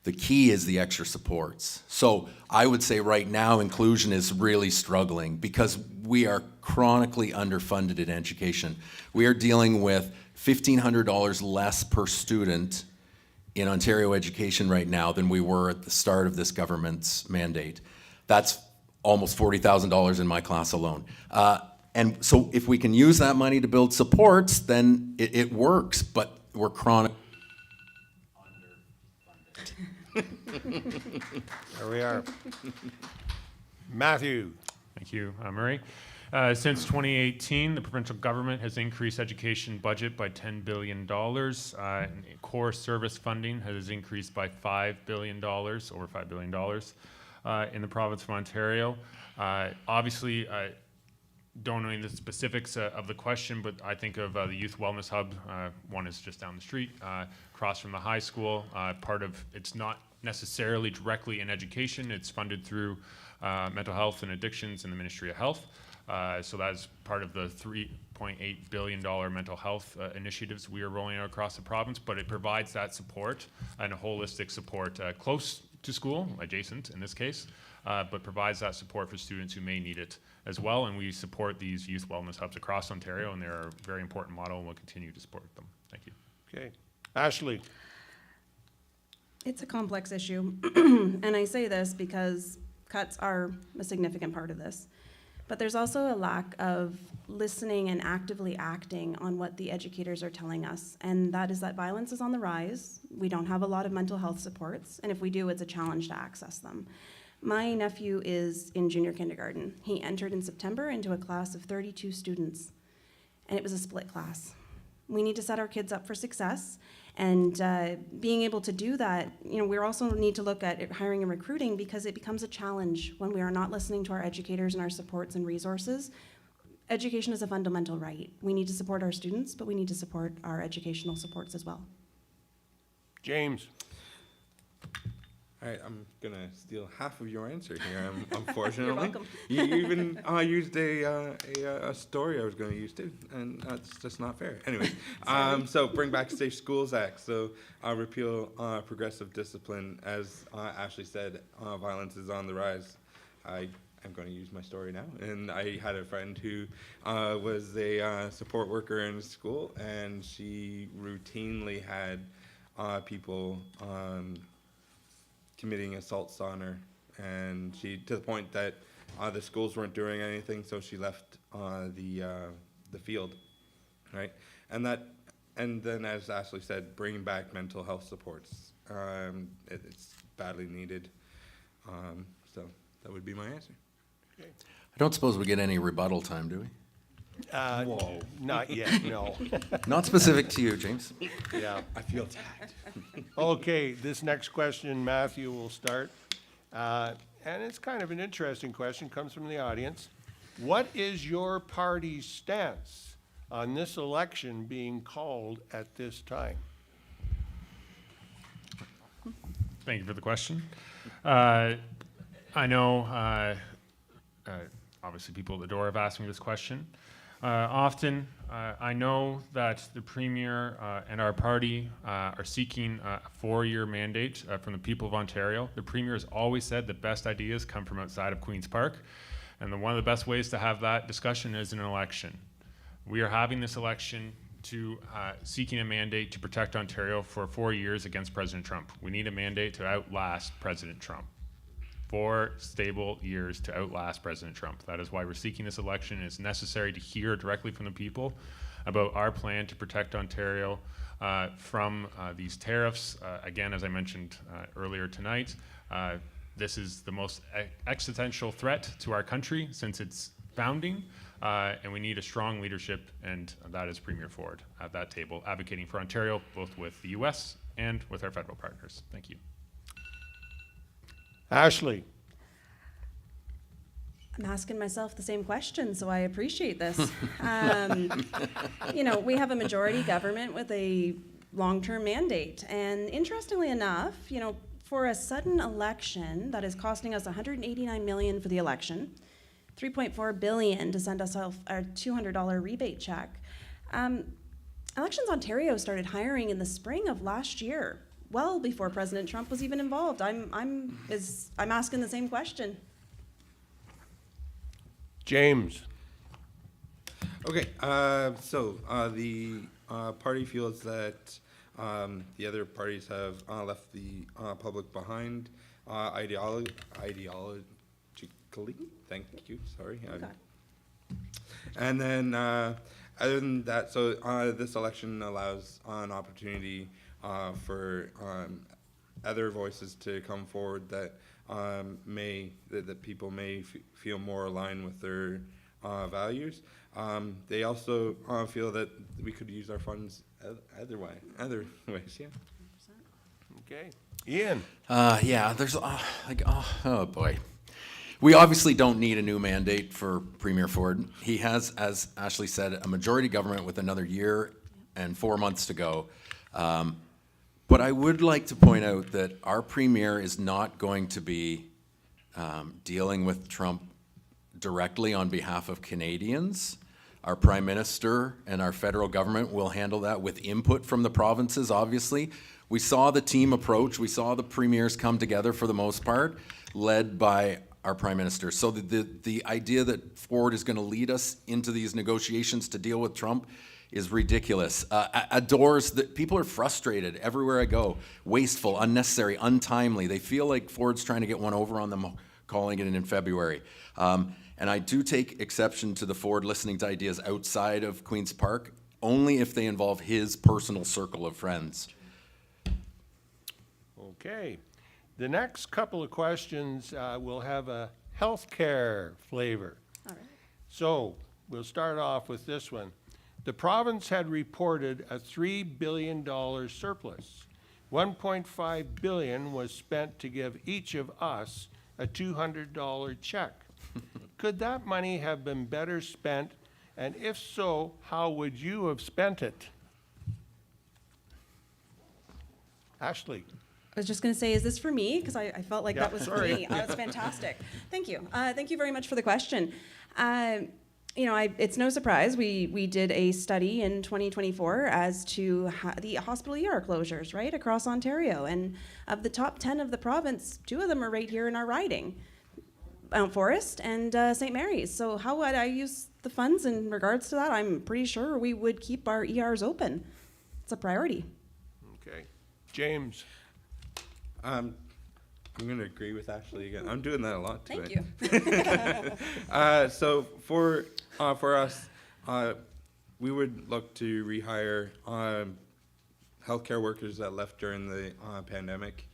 The key is the extra supports. So I would say right now inclusion is really struggling because we are chronically underfunded in education. We are dealing with $1,500 less per student in Ontario education right now than we were at the start of this government's mandate. That's almost $40,000 in my class alone. And so if we can use that money to build supports, then it works, but we're chronic. There we are. Matthew. Thank you, Murray. Since 2018, the provincial government has increased education budget by $10 billion. And core service funding has increased by $5 billion, over $5 billion in the province of Ontario. Obviously, don't know the specifics of the question, but I think of the Youth Wellness Hub. One is just down the street, across from the high school. It's not necessarily directly in education. It's funded through mental health and addictions in the Ministry of Health. So that's part of the $3.8 billion mental health initiatives we are rolling out across the province, but it provides that support and a holistic support close to school, adjacent in this case, but provides that support for students who may need it as well. And we support these youth wellness hubs across Ontario, and they're a very important model, and we'll continue to support them. Thank you. Okay. Ashley. It's a complex issue, and I say this because cuts are a significant part of this. But there's also a lack of listening and actively acting on what the educators are telling us, and that is that violence is on the rise. We don't have a lot of mental health supports, and if we do, it's a challenge to access them. My nephew is in junior kindergarten. He entered in September into a class of 32 students, and it was a split class. We need to set our kids up for success, and being able to do that, we also need to look at hiring and recruiting, because it becomes a challenge when we are not listening to our educators and our supports and resources. Education is a fundamental right. We need to support our students, but we need to support our educational supports as well. James. All right, I'm gonna steal half of your answer here, unfortunately. You're welcome. You even used a story I was gonna use too, and that's just not fair. Anyway, so bring back Safe Schools Act. So repeal progressive discipline. As Ashley said, violence is on the rise. I'm going to use my story now. And I had a friend who was a support worker in school, and she routinely had people committing assaults on her, and she, to the point that the schools weren't doing anything, so she left the field, right? And then, as Ashley said, bringing back mental health supports. It's badly needed. So that would be my answer. I don't suppose we get any rebuttal time, do we? Whoa. Not yet, no. Not specific to you, James. Yeah. I feel attacked. Okay, this next question, Matthew will start. And it's kind of an interesting question, comes from the audience. What is your party's stance on this election being called at this time? Thank you for the question. I know, obviously, people at the door have asked me this question. Often, I know that the Premier and our party are seeking a 4-year mandate from the people of Ontario. The Premier has always said the best ideas come from outside of Queen's Park, and one of the best ways to have that discussion is in an election. We are having this election to seeking a mandate to protect Ontario for 4 years against President Trump. We need a mandate to outlast President Trump. 4 stable years to outlast President Trump. That is why we're seeking this election. It's necessary to hear directly from the people about our plan to protect Ontario from these tariffs. Again, as I mentioned earlier tonight, this is the most existential threat to our country since its founding, and we need a strong leadership, and that is Premier Ford at that table, advocating for Ontario, both with the US and with our federal partners. Thank you. Ashley? I'm asking myself the same question, so I appreciate this. You know, we have a majority government with a long-term mandate, and interestingly enough, you know, for a sudden election that is costing us $189 million for the election, $3.4 billion to send us our $200 rebate check. Elections Ontario started hiring in the spring of last year, well before President Trump was even involved. I'm asking the same question. James? Okay, so the party feels that the other parties have left the public behind ideologically. Thank you. Sorry. Okay. And then other than that, so this election allows an opportunity for other voices to come forward that that people may feel more aligned with their values. They also feel that we could use our funds other ways. Yeah. Okay. Ian? Yeah, there's oh boy. We obviously don't need a new mandate for Premier Ford. He has, as Ashley said, a majority government with another year and 4 months to go. But I would like to point out that our Premier is not going to be dealing with Trump directly on behalf of Canadians. Our Prime Minister and our federal government will handle that with input from the provinces, obviously. We saw the team approach. We saw the premiers come together for the most part, led by our Prime Minister. So the idea that Ford is going to lead us into these negotiations to deal with Trump is ridiculous. People are frustrated everywhere I go. Wasteful, unnecessary, untimely. They feel like Ford's trying to get one over on them, calling it in February. And I do take exception to the Ford listening to ideas outside of Queen's Park, only if they involve his personal circle of friends. Okay. The next couple of questions will have a healthcare flavor. All right. So we'll start off with this one. The province had reported a $3 billion surplus. $1.5 billion was spent to give each of us a $200 check. Could that money have been better spent? And if so, how would you have spent it? Ashley? I was just going to say, is this for me? Because I felt like Yeah, that was for sorry. me. That's fantastic. Thank you. Thank you very much for the question. You know, it's no surprise. We did a study in 2024 as to the hospital ER closures, right, across Ontario. And of the top 10 of the province, 2 of them are right here in our riding, Mount Forest and St. Mary's. So how would I use the funds in regards to that? I'm pretty sure we would keep our ERs open. It's a priority. Okay. James? I'm going to agree with Ashley again. I'm doing that a lot today. Thank you. So for us, we would look to rehire healthcare workers that left during the pandemic,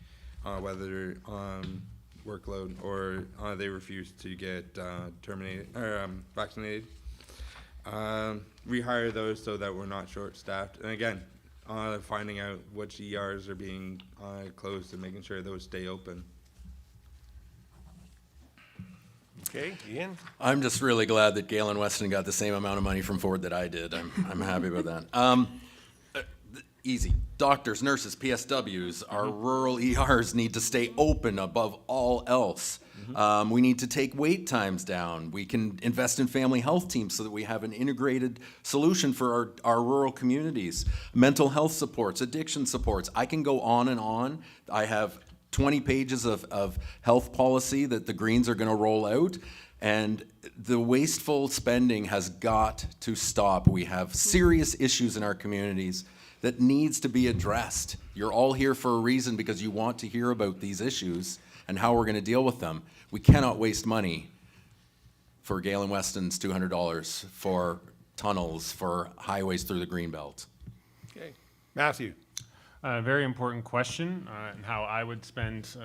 whether workload or they refused to get terminated or vaccinated. Rehire those so that we're not short-staffed. And again, finding out which ERs are being closed and making sure those stay open. Okay. Ian? I'm just really glad that Galen Weston got the same amount of money from Ford that I did. I'm happy about that. Easy. Doctors, nurses, PSWs, our rural ERs need to stay open above all else. We need to take wait times down. We can invest in family health teams so that we have an integrated solution for our rural communities. Mental health supports, addiction supports. I can go on and on. I have 20 pages of health policy that the Greens are going to roll out. And the wasteful spending has got to stop. We have serious issues in our communities that needs to be addressed. You're all here for a reason because you want to hear about these issues and how we're going to deal with them. We cannot waste money for Galen Weston's $200, for tunnels, for highways through the Greenbelt. Okay. Matthew? Very important question, and how I would spend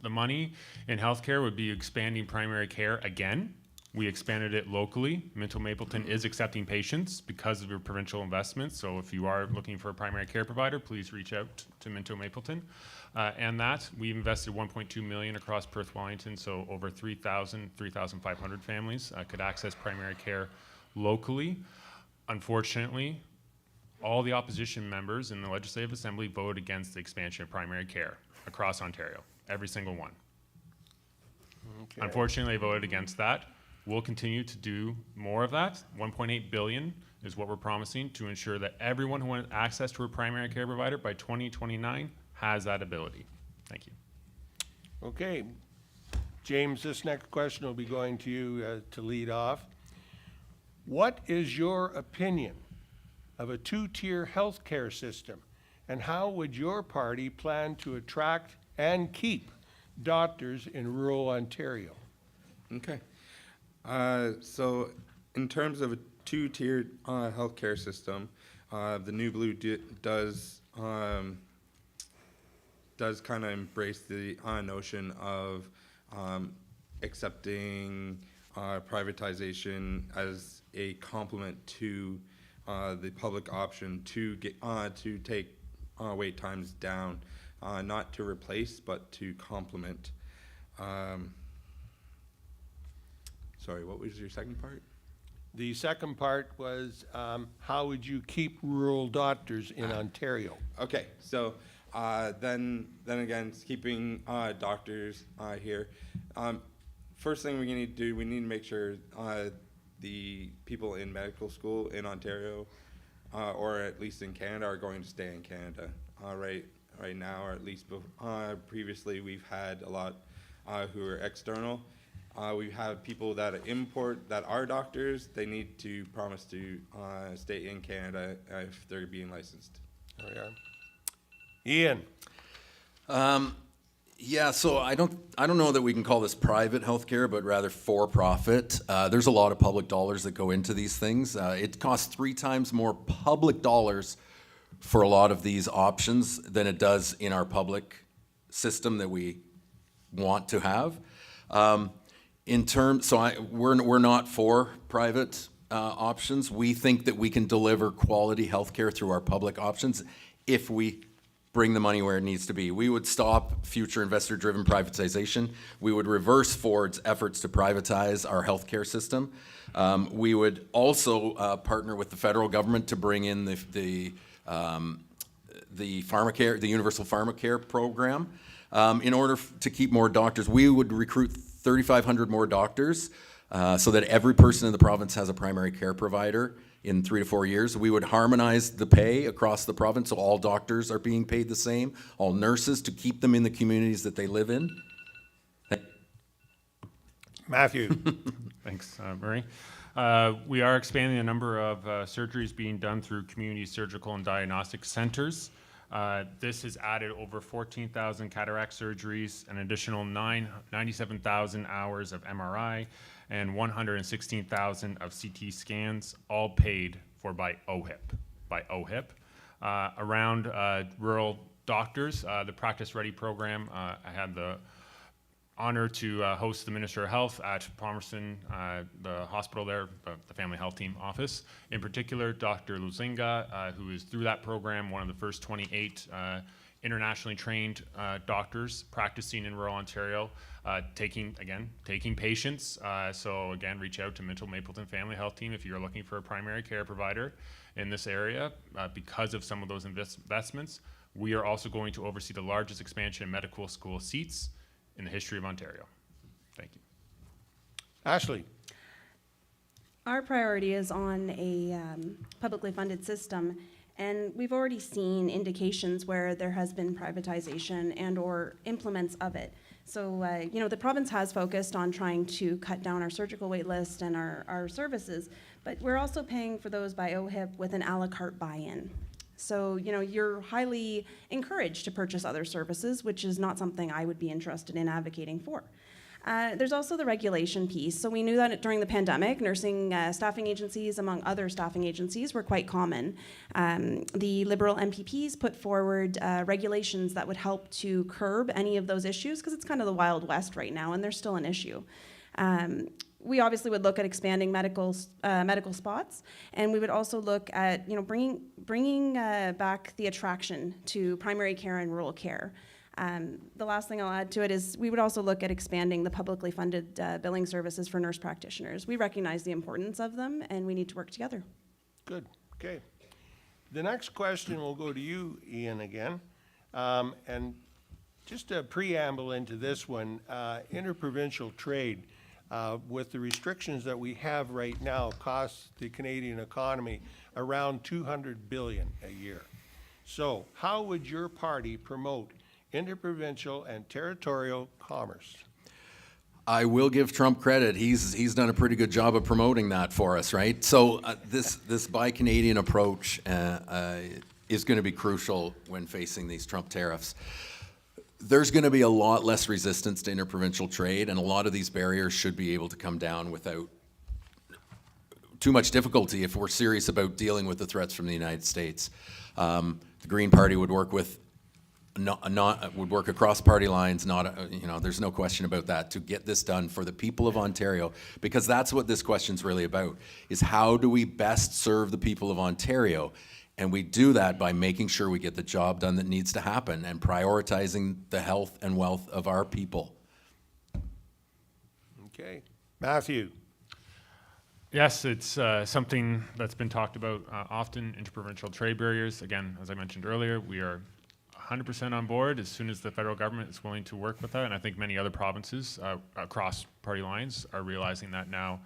The money in healthcare would be expanding primary care again. We expanded it locally. Minto Mapleton is accepting patients because of your provincial investments. So if you are looking for a primary care provider, please reach out to Minto Mapleton. And that, we invested 1.2 million across Perth-Wellington, so over 3,500 families could access primary care locally. Unfortunately, all the opposition members in the Legislative Assembly voted against the expansion of primary care across Ontario, every single one. Okay. Unfortunately, they voted against that. We'll continue to do more of that. 1.8 billion is what we're promising to ensure that everyone who wants access to a primary care provider by 2029 has that ability. Thank you. Okay. James, this next question will be going to you to lead off. What is your opinion of a two-tier healthcare system, and how would your party plan to attract and keep doctors in rural Ontario? Okay. So in terms of a two-tiered healthcare system, the New Blue does kind of embrace the notion of accepting privatization as a complement to the public option to get to take wait times down, not to replace but to complement. Sorry, what was your second part? The second part was, how would you keep rural doctors in Ontario? Okay, so then again, it's keeping doctors here. First thing we need to do, we need to make sure the people in medical school in Ontario, or at least in Canada, are going to stay in Canada. Right now, or at least previously, we've had a lot who are external. We have people that import that are doctors. They need to promise to stay in Canada if they're being licensed. There we are. Ian? Yeah, so I don't know that we can call this private healthcare, but rather for-profit. There's a lot of public dollars that go into these things. It costs 3 times more public dollars for a lot of these options than it does in our public system that we want to have. We're not for private options. We think that we can deliver quality healthcare through our public options if we bring the money where it needs to be. We would stop future investor-driven privatization. We would reverse Ford's efforts to privatize our healthcare system. We would also partner with the federal government to bring in the pharmacare, the universal pharmacare program. In order to keep more doctors, we would recruit 3,500 more doctors so that every person in the province has a primary care provider in 3 to 4 years. We would harmonize the pay across the province so all doctors are being paid the same, all nurses, to keep them in the communities that they live in. Matthew? Thanks, Murray. We are expanding the number of surgeries being done through community surgical and diagnostic centers. This has added over 14,000 cataract surgeries, an additional 97,000 hours of MRI, and 116,000 of CT scans, all paid for by OHIP. Around rural doctors, the Practice Ready program, I had the honor to host the Minister of Health at Palmerston, the hospital there, the Family Health Team office. In particular, Dr. Luzinga, who is through that program, one of the first 28 internationally trained doctors practicing in rural Ontario, taking patients. So again, reach out to Minto Mapleton Family Health Team if you're looking for a primary care provider in this area. Because of some of those investments, we are also going to oversee the largest expansion of medical school seats in the history of Ontario. Thank you. Ashley? Our priority is on a publicly funded system, and we've already seen indications where there has been privatization and or implements of it. So, the province has focused on trying to cut down our surgical wait list and our services, but we're also paying for those by OHIP with an a la carte buy-in. So, you're highly encouraged to purchase other services, which is not something I would be interested in advocating for. There's also the regulation piece. So we knew that during the pandemic, nursing staffing agencies, among other staffing agencies, were quite common. The Liberal MPPs put forward regulations that would help to curb any of those issues, because it's kind of the Wild West right now, and there's still an issue. We obviously would look at expanding medical spots, and we would also look at bringing back the attraction to primary care and rural care. The last thing I'll add to it is we would also look at expanding the publicly funded billing services for nurse practitioners. We recognize the importance of them, and we need to work together. Good, okay. The next question will go to you, Ian, again. And just a preamble into this one, interprovincial trade, with the restrictions that we have right now, costs the Canadian economy around $200 billion a year. So how would your party promote interprovincial and territorial commerce? I will give Trump credit. He's done a pretty good job of promoting that for us, right? So this Buy Canadian approach is going to be crucial when facing these Trump tariffs. There's going to be a lot less resistance to interprovincial trade, and a lot of these barriers should be able to come down without too much difficulty if we're serious about dealing with the threats from the United States. The Green Party would work with would work across party lines, there's no question about that, to get this done for the people of Ontario, because that's what this question's really about, is how do we best serve the people of Ontario? And we do that by making sure we get the job done that needs to happen and prioritizing the health and wealth of our people. Okay. Matthew? Yes, it's something that's been talked about often, interprovincial trade barriers. Again, as I mentioned earlier, we are 100% on board as soon as the federal government is willing to work with that, and I think many other provinces across party lines are realizing that now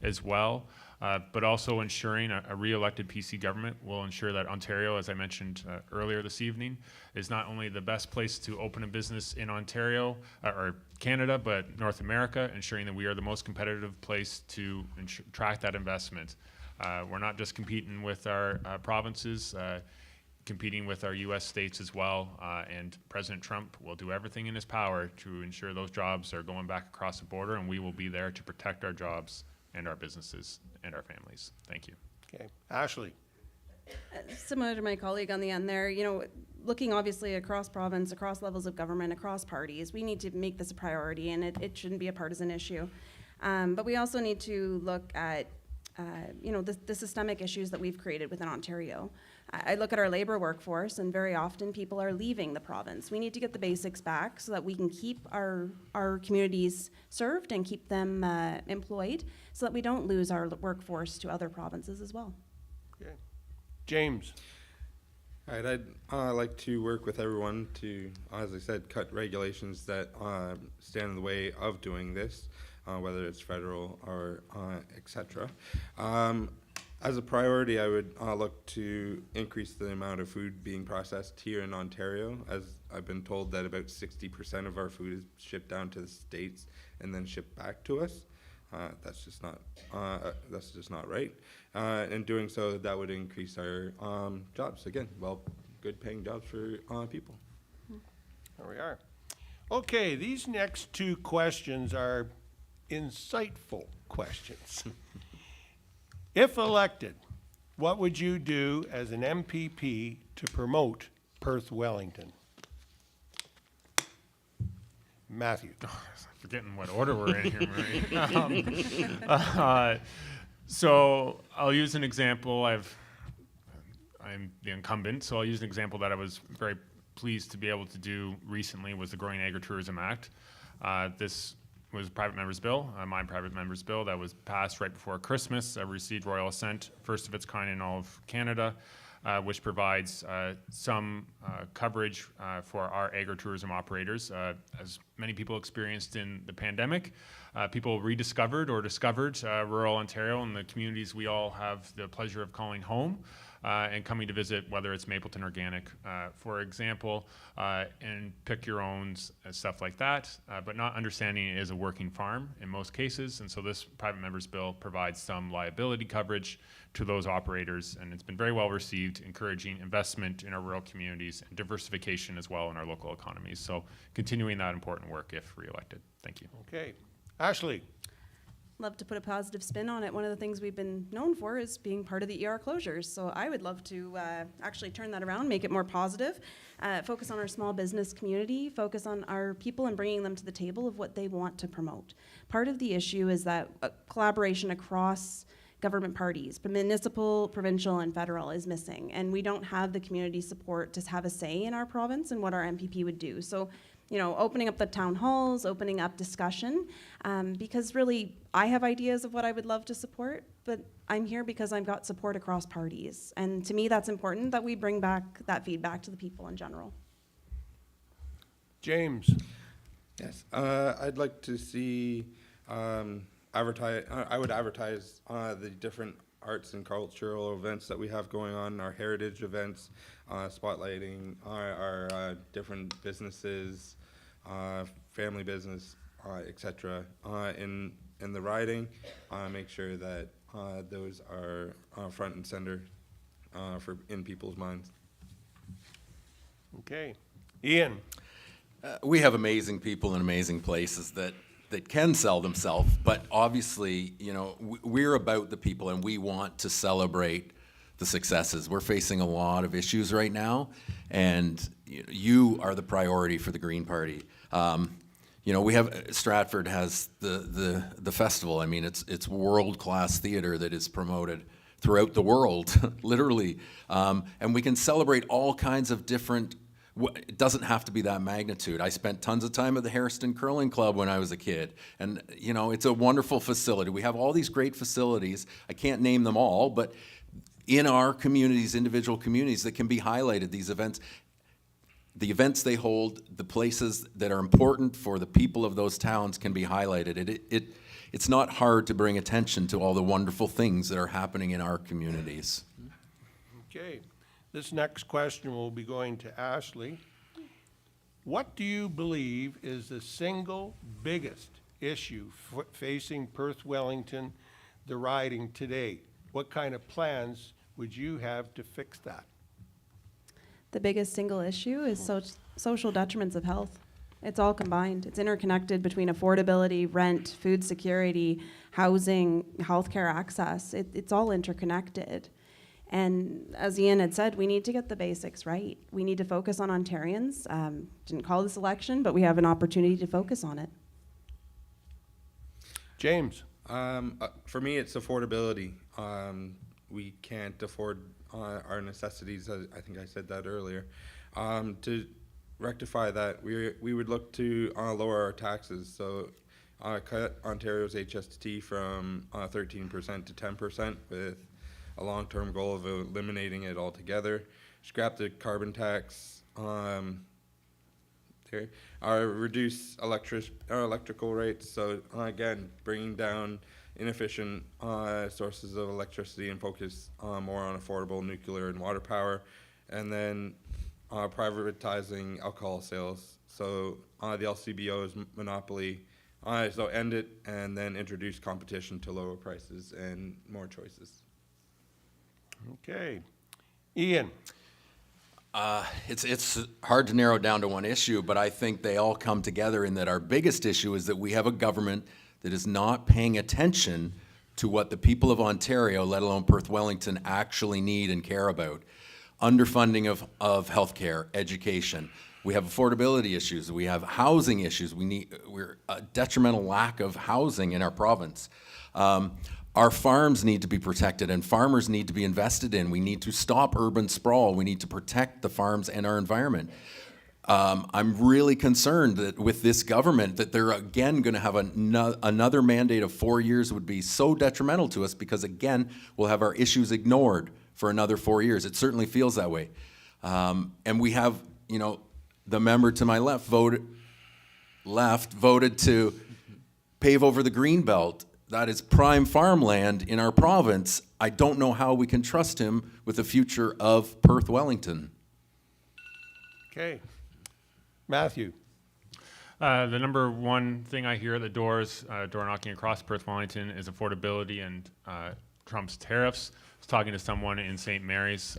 as well. But also ensuring a re-elected PC government will ensure that Ontario, as I mentioned earlier this evening, is not only the best place to open a business in Ontario or Canada, but North America, ensuring that we are the most competitive place to attract that investment. We're not just competing with our provinces, competing with our U.S. states as well, and President Trump will do everything in his power to ensure those jobs are going back across the border, and we will be there to protect our jobs and our businesses and our families. Thank you. Okay. Ashley? Similar to my colleague on the end there, looking obviously across province, across levels of government, across parties, we need to make this a priority, and it shouldn't be a partisan issue. But we also need to look at the systemic issues that we've created within Ontario. I look at our labor workforce, and very often people are leaving the province. We need to get the basics back so that we can keep our communities served and keep them employed, so that we don't lose our workforce to other provinces as well. Okay. James? All right, I'd like to work with everyone to, as I said, cut regulations that stand in the way of doing this, whether it's federal or etc. As a priority, I would look to increase the amount of food being processed here in Ontario, as I've been told that about 60% of our food is shipped down to the States and then shipped back to us. That's just not right. In doing so, that would increase our jobs. Again, good paying jobs for people. There we are. Okay, these next two questions are insightful questions. If elected, what would you do as an MPP to promote Perth-Wellington? Matthew? Forgetting what order we're in here, Marie. So I'll use an example. I'm the incumbent, so I'll use an example that I was very pleased to be able to do recently, was the Growing Agritourism Act. This was a private member's bill, my private member's bill, that was passed right before Christmas. I received royal assent, first of its kind in all of Canada, which provides some coverage for our agritourism operators. As many people experienced in the pandemic, people rediscovered or discovered rural Ontario and the communities we all have the pleasure of calling home. And coming to visit, whether it's Mapleton Organic, for example, and pick your own, stuff like that, but not understanding it as a working farm in most cases. And so this private member's bill provides some liability coverage to those operators, and it's been very well received, encouraging investment in our rural communities and diversification as well in our local economies. So continuing that important work. work if reelected. Thank you. Okay. Ashley? Love to put a positive spin on it. One of the things we've been known for is being part of the ER closures. So I would love to actually turn that around, make it more positive, focus on our small business community, focus on our people and bringing them to the table of what they want to promote. Part of the issue is that collaboration across government parties, but municipal, provincial, and federal is missing. And we don't have the community support to have a say in our province and what our MPP would do. So, you know, opening up the town halls, opening up discussion, because really I have ideas of what I would love to support, but I'm here because I've got support across parties. And to me, that's important that we bring back that feedback to the people in general. James? Yes, I'd like to see advertise. I would advertise the different arts and cultural events that we have going on, our heritage events, spotlighting our different businesses, family business, etc. In the riding, make sure that those are front and center in people's minds. Okay. Ian? We have amazing people in amazing places that can sell themselves, but obviously, you know, we're about the people and we want to celebrate the successes. We're facing a lot of issues right now, and you are the priority for the Green Party. You know, we have Stratford has the festival. I mean, it's world-class theater that is promoted throughout the world, literally, and we can celebrate all kinds of different. It doesn't have to be that magnitude. I spent tons of time at the Harriston Curling Club when I was a kid. And, you know, it's a wonderful facility. We have all these great facilities. I can't name them all, but in our communities, individual communities, that can be highlighted, these events, the events they hold, the places that are important for the people of those towns can be highlighted. It's not hard to bring attention to all the wonderful things that are happening in our communities. Okay. This next question will be going to Ashley. What do you believe is the single biggest issue facing Perth-Wellington, the riding today? What kind of plans would you have to fix that? The biggest single issue is social detriments of health. It's all combined. It's interconnected between affordability, rent, food security, housing, healthcare access. It's all interconnected. And as Ian had said, we need to get the basics right. We need to focus on Ontarians. Didn't call this election, but we have an opportunity to focus on it. James? For me, it's affordability. We can't afford our necessities, I think I said that earlier. To rectify that, we would look to lower our taxes. So cut Ontario's HST from 13% to 10% with a long-term goal of eliminating it altogether. Scrap the carbon tax. Reduce electrical rates. So again, bringing down inefficient sources of electricity and focus more on affordable nuclear and water power. And then privatizing alcohol sales. So the LCBO's monopoly. So end it and then introduce competition to lower prices and more choices. Okay. Ian? It's hard to narrow down to one issue, but I think they all come together in that our biggest issue is that we have a government that is not paying attention to what the people of Ontario, let alone Perth-Wellington, actually need and care about. Underfunding of healthcare, education. We have affordability issues. We have housing issues. We're a detrimental lack of housing in our province. Our farms need to be protected and farmers need to be invested in. We need to stop urban sprawl. We need to protect the farms and our environment. I'm really concerned that with this government that they're again going to have another mandate of 4 years would be so detrimental to us because again, we'll have our issues ignored for another 4 years. It certainly feels that way. And we have, you know, the member to my left voted to pave over the Greenbelt. That is prime farmland in our province. I don't know how we can trust him with the future of Perth-Wellington. Okay. Matthew? The number one thing I hear at the door knocking across Perth-Wellington is affordability and Trump's tariffs. I was talking to someone in St. Mary's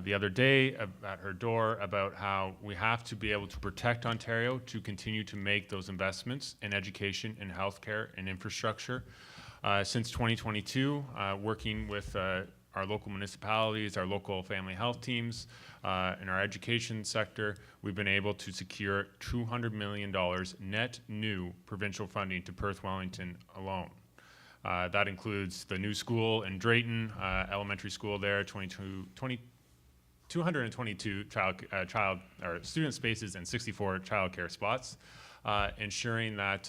the other day at her door about how we have to be able to protect Ontario to continue to make those investments in education, in healthcare, and infrastructure. Since 2022, working with our local municipalities, our local family health teams, in our education sector, we've been able to secure $200 million net new provincial funding to Perth-Wellington alone. That includes the new school in Drayton, elementary school there, 222 student spaces and 64 childcare spots, ensuring that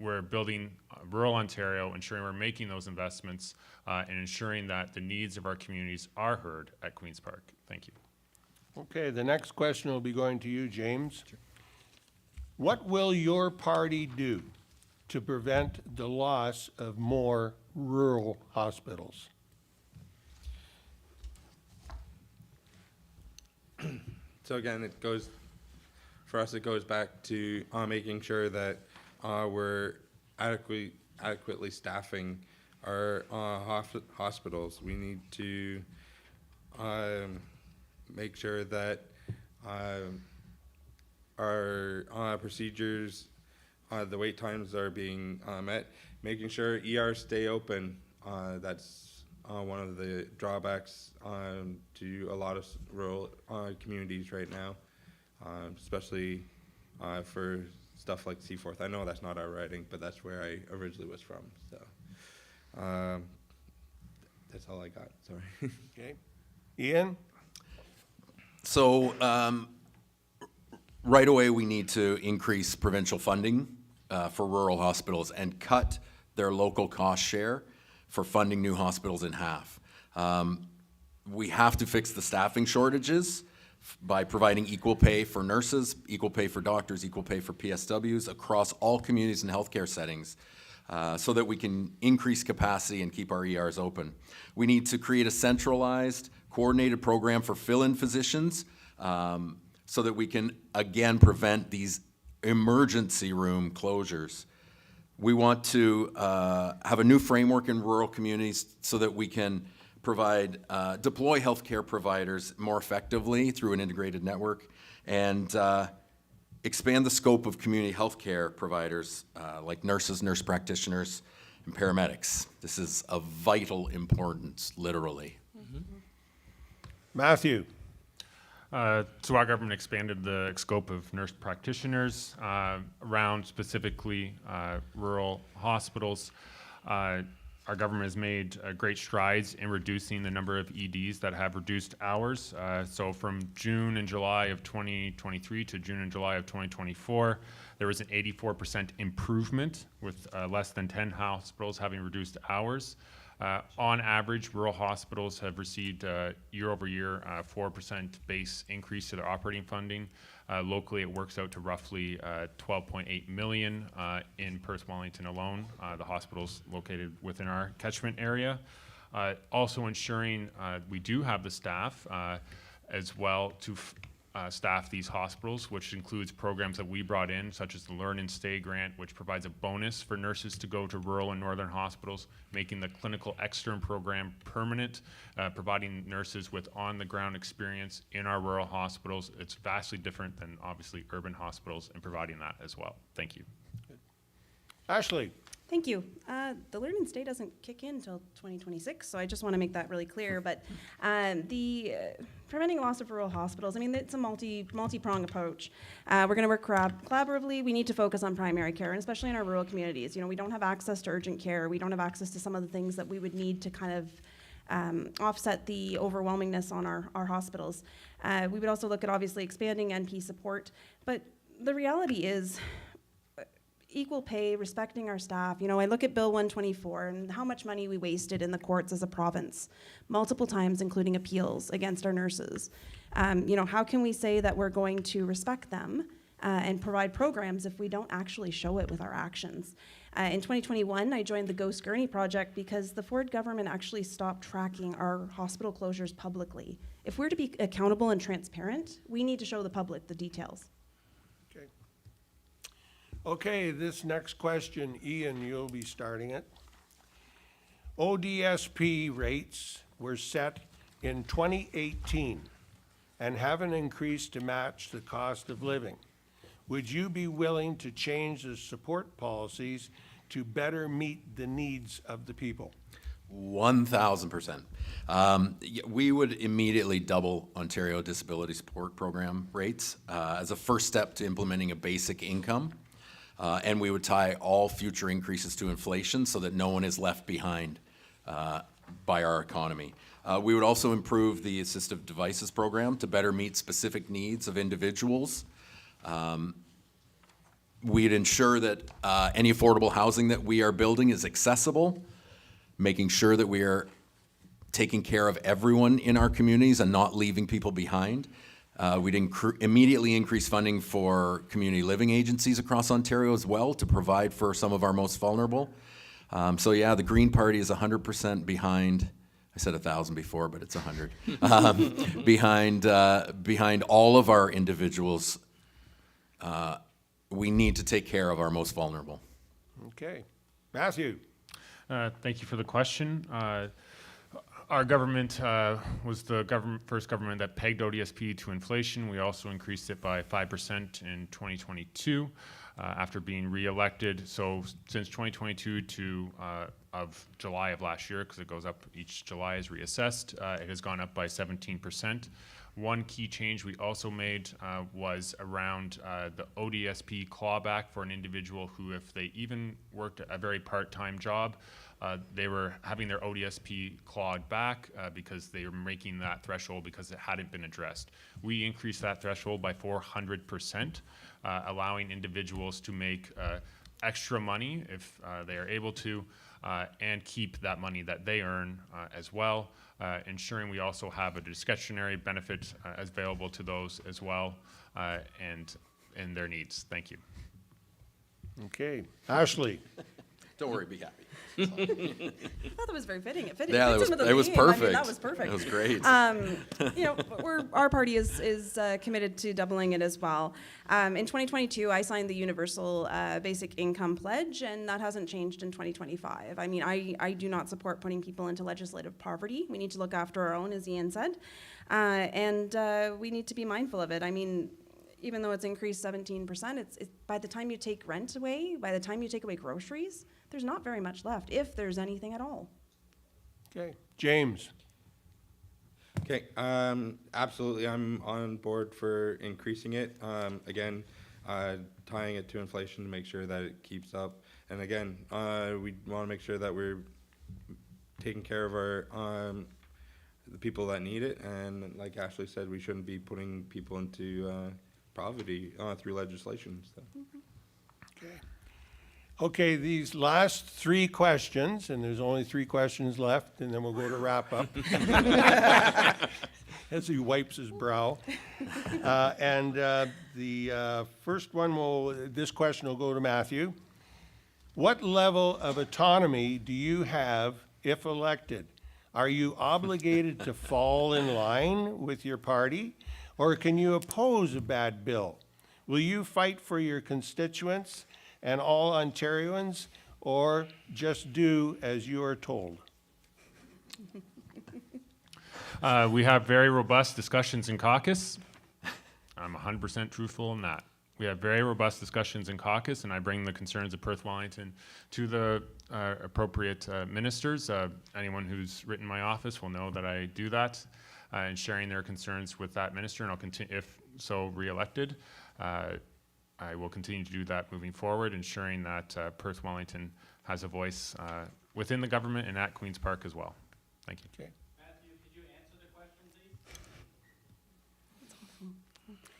we're building rural Ontario, ensuring we're making those investments, and ensuring that the needs of our communities are heard at Queen's Park. Thank you. Okay, the next question will be going to you, James. What will your party do to prevent the loss of more rural hospitals? So again, it goes back to making sure that we're adequately staffing our hospitals. We need to make sure that our procedures, the wait times are being met, making sure ERs stay open. That's one of the drawbacks to a lot of rural communities right now, especially for stuff like Seaforth. I know that's not our riding, but that's where I originally was from. So that's all I got. Sorry. Okay. Ian? So right away, we need to increase provincial funding for rural hospitals and cut their local cost share for funding new hospitals in half. We have to fix the staffing shortages by providing equal pay for nurses, equal pay for doctors, equal pay for PSWs across all communities and healthcare settings, so that we can increase capacity and keep our ERs open. We need to create a centralized, coordinated program for fill-in physicians, so that we can, again, prevent these emergency room closures. We want to have a new framework in rural communities so that we can deploy healthcare providers more effectively through an integrated network, and expand the scope of community healthcare providers like nurses, nurse practitioners, and paramedics. This is of vital importance, literally. Matthew? So our government expanded the scope of nurse practitioners around specifically rural hospitals. Our government has made great strides in reducing the number of EDs that have reduced hours. So from June and July of 2023 to June and July of 2024, there was an 84% improvement with less than 10 hospitals having reduced hours. On average, rural hospitals have received year over year 4% base increase to their operating funding. Locally, it works out to roughly $12.8 million in Perth-Wellington alone, the hospitals located within our catchment area. Also ensuring we do have the staff as well to staff these hospitals, which includes programs that we brought in, such as the Learn and Stay grant, which provides a bonus for nurses to go to rural and northern hospitals, making the clinical extern program permanent, providing nurses with on-the-ground experience in our rural hospitals. It's vastly different than, obviously, urban hospitals, and providing that as well. Thank you. Ashley? Thank you. The Learn and Stay doesn't kick in until 2026, so I just want to make that really clear. But the preventing loss of rural hospitals, I mean, it's a multi-pronged approach. We're going to work collaboratively. We need to focus on primary care, and especially in our rural communities. You know, we don't have access to urgent care. We don't have access to some of the things that we would need to kind of offset the overwhelmingness on our hospitals. We would also look at, obviously, expanding NP support. But the reality is, equal pay, respecting our staff. You know, I look at Bill 124 and how much money we wasted in the courts as a province, multiple times, including appeals against our nurses. You know, how can we say that we're going to respect them and provide programs if we don't actually show it with our actions? In 2021, I joined the Ghost Gurney project because the Ford government actually stopped tracking our hospital closures publicly. If we're to be accountable and transparent, we need to show the public the details. Okay, this next question, Ian, you'll be starting it. ODSP rates were set in 2018 and haven't increased to match the cost of living, would you be willing to change the support policies to better meet the needs of the people? 1,000%. We would immediately double Ontario Disability Support Program rates as a first step to implementing a basic income. And we would tie all future increases to inflation so that no one is left behind by our economy. We would also improve the assistive devices program to better meet specific needs of individuals. We'd ensure that any affordable housing that we are building is accessible, making sure that we are taking care of everyone in our communities and not leaving people behind. We'd immediately increase funding for community living agencies across Ontario as well to provide for some of our most vulnerable. So yeah, the Green Party is 100% behind. I said 1,000 before, but it's 100. Behind all of our individuals. We need to take care of our most vulnerable. Okay. Matthew? Thank you for the question. Our government was the first government that pegged ODSP to inflation. We also increased it by 5% in 2022 after being re-elected. So since 2022 to of July of last year, because it goes up each July is reassessed, it has gone up by 17%. One key change we also made was around the ODSP clawback for an individual who, if they even worked a very part-time job, they were having their ODSP clawed back because they were making that threshold because it hadn't been addressed. We increased that threshold by 400%, allowing individuals to make extra money if they are able to, and keep that money that they earn as well, ensuring we also have a discretionary benefit available to those as well, and their needs. Thank you. Okay. Ashley? Don't worry, be happy. I thought that was very fitting. It fitted. Yeah, Fits into the it was theme. I mean, perfect. that was perfect. It was great. You know, our party is committed to doubling it as well. In 2022, I signed the Universal Basic Income Pledge, and that hasn't changed in 2025. I mean, I do not support putting people into legislative poverty. We need to look after our own, as Ian said, and we need to be mindful of it. I mean, even though it's increased 17%, it's by the time you take rent away, by the time you take away groceries, there's not very much left, if there's anything at all. Okay. James? Okay, absolutely, I'm on board for increasing it. Again, tying it to inflation to make sure that it keeps up. And again, we want to make sure that we're taking care of our the people that need it. And like Ashley said, we shouldn't be putting people into poverty through legislation. So. Okay. Okay, these last three questions, and there's only three questions left, and then we'll go to wrap up. As he wipes his brow. The first one this question will go to Matthew. What level of autonomy do you have if elected? Are you obligated to fall in line with your party, or can you oppose a bad bill? Will you fight for your constituents and all Ontarians, or just do as you are told? We have very robust discussions in caucus. I'm 100% truthful in that. We have very robust discussions in caucus, and I bring the concerns of Perth-Wellington to the appropriate ministers. Anyone who's written my office will know that I do that, and sharing their concerns with that minister, and I'll continue, if so re-elected. I will continue to do that moving forward, ensuring that Perth-Wellington has a voice within the government and at Queen's Park as well. Thank you. Okay. Matthew, could you answer the question,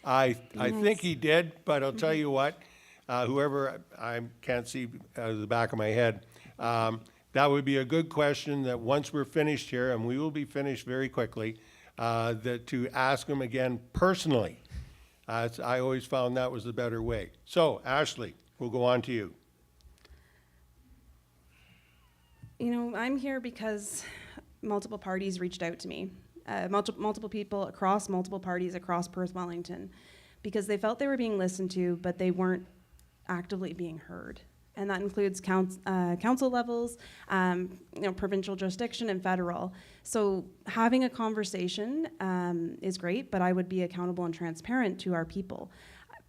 please? I think he did, but I'll tell you what, whoever, I can't see out of the back of my head, that would be a good question that once we're finished here, and we will be finished very quickly, that to ask him again personally. I always found that was the better way. So, Ashley, we'll go on to you. You know, I'm here because multiple parties reached out to me. Multiple people across multiple parties across Perth-Wellington, because they felt they were being listened to, but they weren't actively being heard. And that includes council levels, provincial jurisdiction, and federal. So having a conversation is great, but I would be accountable and transparent to our people.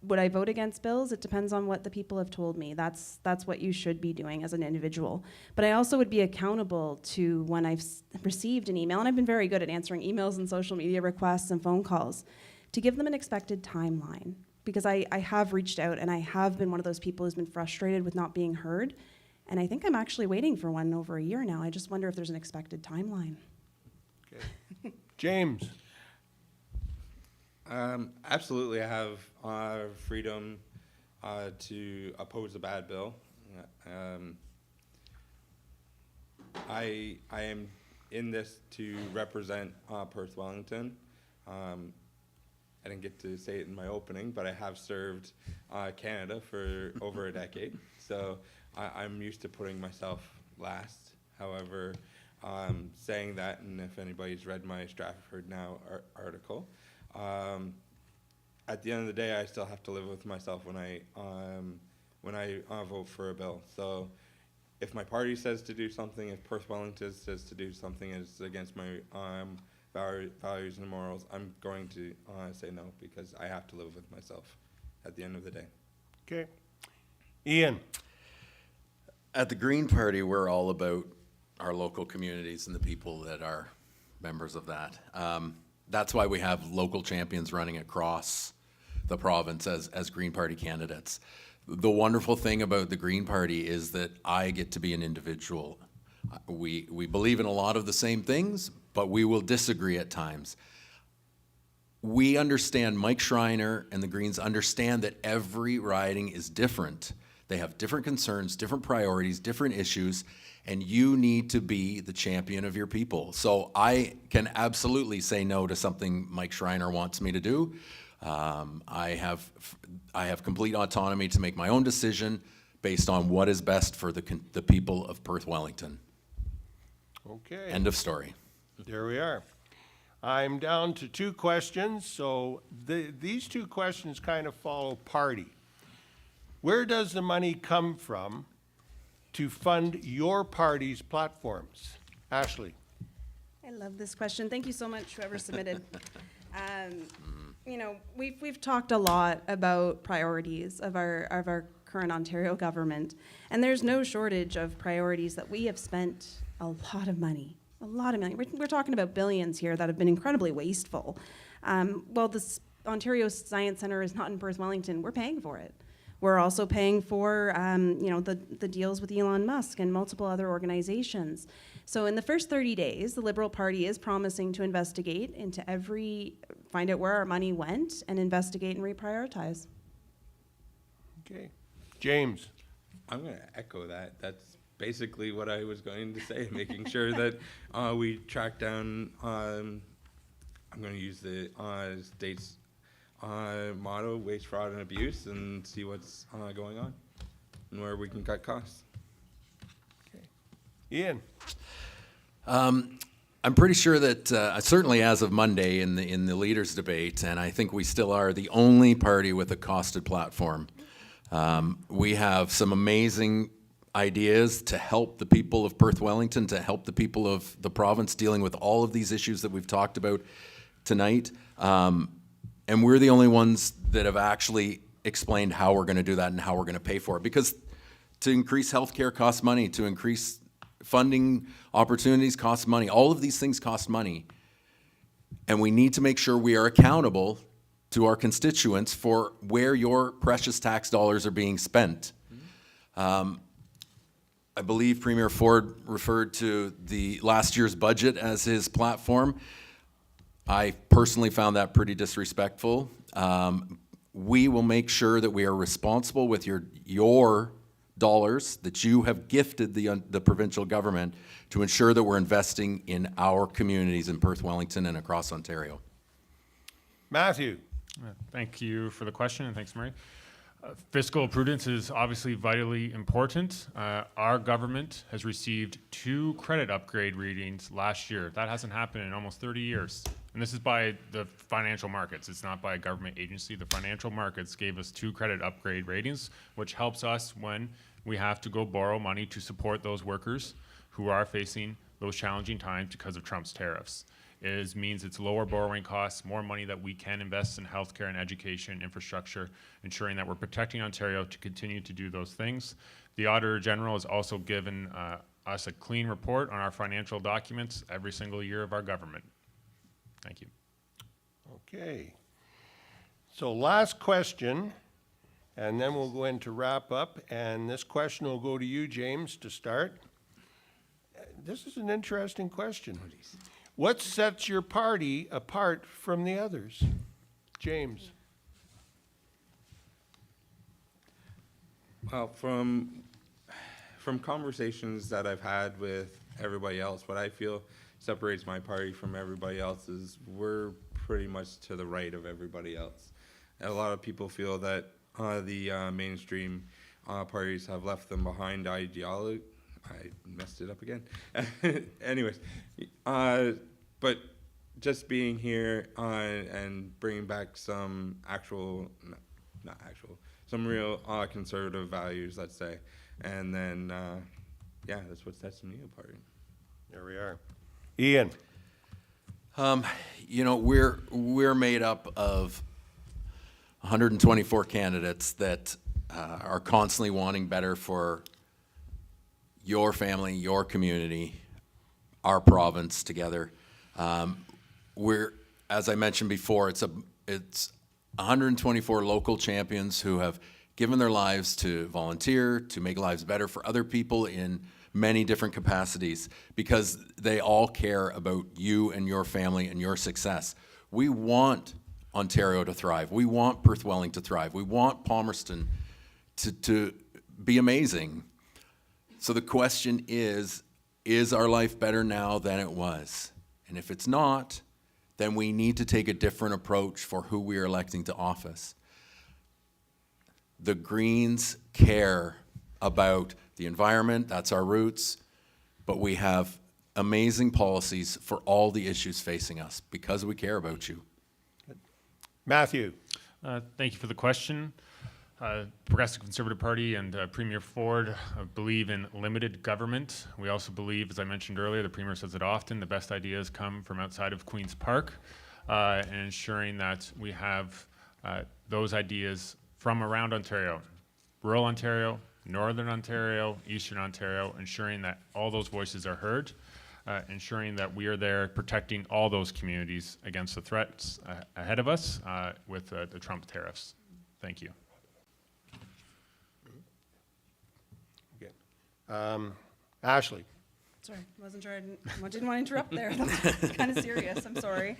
Would I vote against bills? It depends on what the people have told me. That's what you should be doing as an individual. But I also would be accountable to when I've received an email, and I've been very good at answering emails and social media requests and phone calls, to give them an expected timeline. Because I have reached out, and I have been one of those people who's been frustrated with not being heard. And I think I'm actually waiting for one over a year now. I just wonder if there's an expected timeline. Okay. James? Absolutely, I have freedom to oppose a bad bill. I am in this to represent Perth-Wellington. I didn't get to say it in my opening, but I have served Canada for over a decade, so I'm used to putting myself last. However, saying that, and if anybody's read my Stratford Now article, at the end of the day, I still have to live with myself when I vote for a bill. So if my party says to do something, if Perth-Wellington says to do something is against my values and morals, I'm going to say no, because I have to live with myself at the end of the day. Okay. Ian? At the Green Party, we're all about our local communities and the people that are members of that. That's why we have local champions running across the province as Green Party candidates. The wonderful thing about the Green Party is that I get to be an individual. We believe in a lot of the same things, but we will disagree at times. We understand, Mike Schreiner and the Greens understand that every riding is different. They have different concerns, different priorities, different issues, and you need to be the champion of your people. So I can absolutely say no to something Mike Schreiner wants me to do. I have complete autonomy to make my own decision based on what is best for the people of Perth-Wellington. Okay. End of story. There we are. I'm down to 2 questions, so these 2 questions kind of follow party. Where does the money come from to fund your party's platforms? Ashley? I love this question. Thank you so much, whoever submitted. We've talked a lot about priorities of our current Ontario government, and there's no shortage of priorities that we have spent a lot of money. We're talking about billions here that have been incredibly wasteful. Well, this Ontario Science Centre is not in Perth-Wellington. We're paying for it. We're also paying for, the deals with Elon Musk and multiple other organizations. So in the first 30 days, the Liberal Party is promising to investigate into find out where our money went and investigate and reprioritize. Okay. James? I'm going to echo that. That's basically what I was going to say, making sure that we track down, I'm going to use the state's motto, waste, fraud, and abuse, and see what's going on and where we can cut costs. Okay. Ian? I'm pretty sure that certainly as of Monday in the leaders' debate, and I think we still are the only party with a costed platform. We have some amazing ideas to help the people of Perth-Wellington, to help the people of the province dealing with all of these issues that we've talked about tonight. And we're the only ones that have actually explained how we're going to do that and how we're going to pay for it. Because to increase healthcare costs money, to increase funding opportunities costs money. All of these things cost money. And we need to make sure we are accountable to our constituents for where your precious tax dollars are being spent. I believe Premier Ford referred to the last year's budget as his platform. I personally found that pretty disrespectful. We will make sure that we are responsible with your dollars that you have gifted the provincial government to ensure that we're investing in our communities in Perth-Wellington and across Ontario. Matthew? Thank you for the question, and thanks, Murray. Fiscal prudence is obviously vitally important. Our government has received 2 credit upgrade ratings last year. That hasn't happened in almost 30 years. And this is by the financial markets. It's not by a government agency. The financial markets gave us 2 credit upgrade ratings, which helps us when we have to go borrow money to support those workers who are facing those challenging times because of Trump's tariffs. Means it's lower borrowing costs, more money that we can invest in healthcare and education infrastructure, ensuring that we're protecting Ontario to continue to do those things. The Auditor General has also given us a clean report on our financial documents every single year of our government. Thank you. Okay. So last question, and then we'll go into wrap up. And this question will go to you, James, to start. This is an interesting question. What sets your party apart from the others? James. Well, from conversations that I've had with everybody else, what I feel separates my party from everybody else is we're pretty much to the right of everybody else. And a lot of people feel that the mainstream parties have left them behind ideology. I messed it up again. Anyways, but just being here and bringing back some some real conservative values, let's say. And then, yeah, that's what sets me apart. There we are. Ian. You know, we're made up of 124 candidates that are constantly wanting better for your family, your community, our province together. As I mentioned before, it's 124 local champions who have given their lives to volunteer, to make lives better for other people in many different capacities, because they all care about you and your family and your success. We want Ontario to thrive. We want Perth-Wellington to thrive. We want Palmerston to be amazing. So the question is our life better now than it was? And if it's not, then we need to take a different approach for who we are electing to office. The Greens care about the environment, that's our roots, but we have amazing policies for all the issues facing us because we care about you. Matthew. Thank you for the question. Progressive Conservative Party and Premier Ford believe in limited government. We also believe, as I mentioned earlier, the Premier says it often, the best ideas come from outside of Queen's Park, and ensuring that we have those ideas from around Ontario, rural Ontario, Northern Ontario, Eastern Ontario, ensuring that all those voices are heard, ensuring that we are there protecting all those communities against the threats ahead of us with the Trump tariffs. Thank you. Ashley. Sorry, wasn't sure. I didn't want to interrupt there. That's kind of serious. I'm sorry.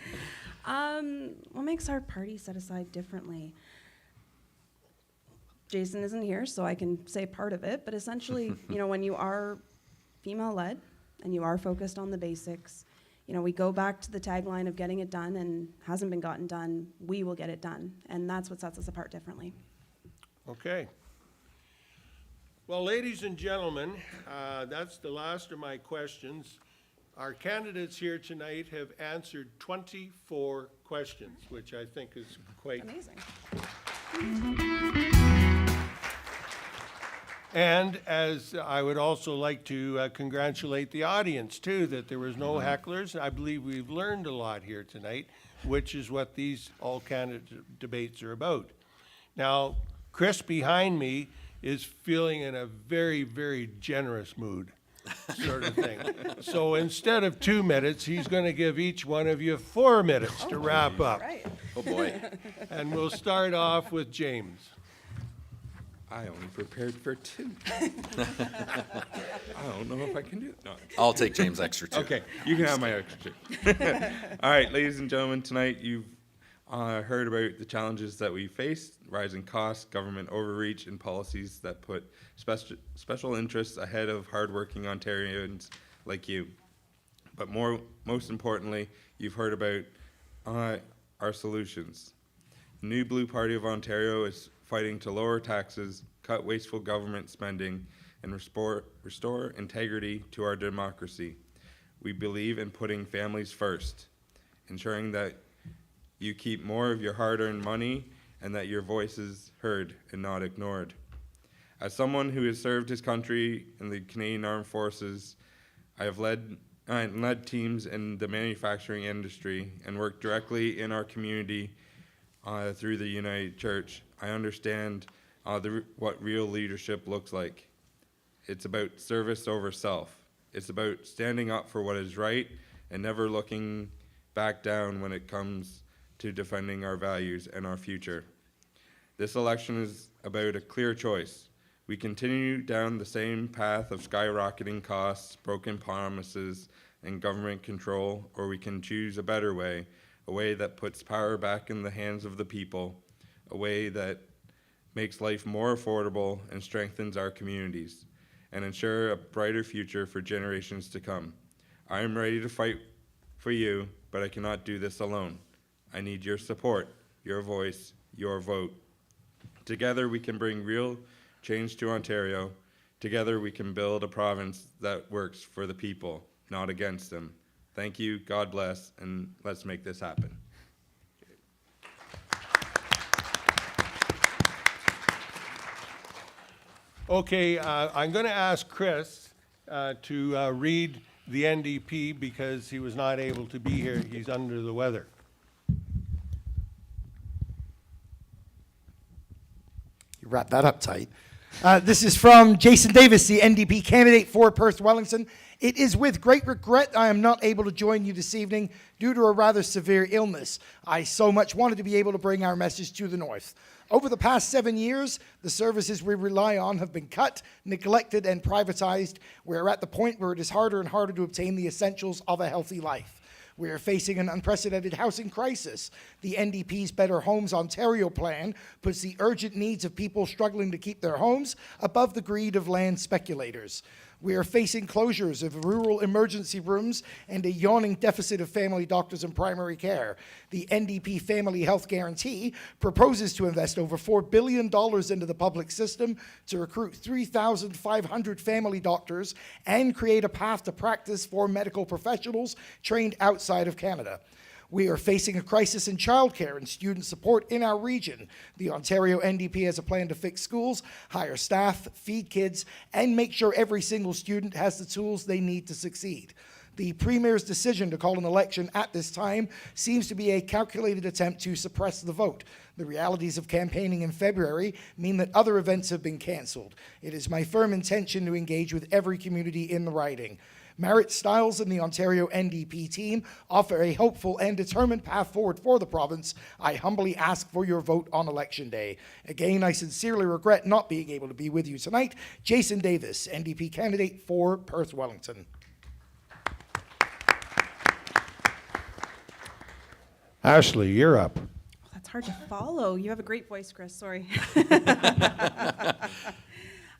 What makes our party set aside differently? Jason isn't here, so I can say part of it. But essentially, you know, when you are female-led and you are focused on the basics, you know, we go back to the tagline of getting it done, and hasn't been gotten done, we will get it done. And that's what sets us apart differently. Okay. Well, ladies and gentlemen, that's the last of my questions. Our candidates here tonight have answered 24 questions, which I think is quite Amazing. And as I would also like to congratulate the audience too, that there was no hecklers. I believe we've learned a lot here tonight, which is what these all candidate debates are about. Now, Chris behind me is feeling in a very, very generous mood, sort of thing. So instead of 2 minutes, he's going to give each one of you 4 minutes to wrap up. Right. Oh boy. And we'll start off with James. I only prepared for 2. I don't know if I can do it. No. I'll take James' extra 2. Okay, you can have my extra 2. All right, ladies and gentlemen, tonight you've heard about the challenges that we face, rising costs, government overreach, and policies that put special interests ahead of hardworking Ontarians like you. But most importantly, you've heard about our solutions. The New Blue Party of Ontario is fighting to lower taxes, cut wasteful government spending, and restore integrity to our democracy. We believe in putting families first, ensuring that you keep more of your hard-earned money and that your voice is heard and not ignored. As someone who has served his country in the Canadian Armed Forces, I have led teams in the manufacturing industry and worked directly in our community through the United Church. I understand what real leadership looks like. It's about service over self. It's about standing up for what is right and never looking back down when it comes to defending our values and our future. This election is about a clear choice. We continue down the same path of skyrocketing costs, broken promises, and government control, or we can choose a better way, a way that puts power back in the hands of the people, a way that makes life more affordable and strengthens our communities, and ensure a brighter future for generations to come. I am ready to fight for you, but I cannot do this alone. I need your support, your voice, your vote. Together we can bring real change to Ontario. Together we can build a province that works for the people, not against them. Thank you, God bless, and let's make this happen. Okay, I'm going to ask Chris to read the NDP because he was not able to be here. He's under the weather. You wrap that up tight. This is from Jason Davis, the NDP candidate for Perth-Wellington. It is with great regret I am not able to join you this evening due to a rather severe illness. I so much wanted to be able to bring our message to the North. Over the past 7 years, the services we rely on have been cut, neglected, and privatized. We are at the point where it is harder and harder to obtain the essentials of a healthy life. We are facing an unprecedented housing crisis. The NDP's Better Homes Ontario plan puts the urgent needs of people struggling to keep their homes above the greed of land speculators. We are facing closures of rural emergency rooms and a yawning deficit of family doctors and primary care. The NDP Family Health Guarantee proposes to invest over $4 billion into the public system to recruit 3,500 family doctors and create a path to practice for medical professionals trained outside of Canada. We are facing a crisis in childcare and student support in our region. The Ontario NDP has a plan to fix schools, hire staff, feed kids, and make sure every single student has the tools they need to succeed. The Premier's decision to call an election at this time seems to be a calculated attempt to suppress the vote. The realities of campaigning in February mean that other events have been cancelled. It is my firm intention to engage with every community in the riding. Marit Stiles and the Ontario NDP team offer a hopeful and determined path forward for the province. I humbly ask for your vote on Election Day. Again, I sincerely regret not being able to be with you tonight. Jason Davis, NDP candidate for Perth-Wellington. Ashley, you're up. Oh, that's hard to follow. You have a great voice, Chris. Sorry.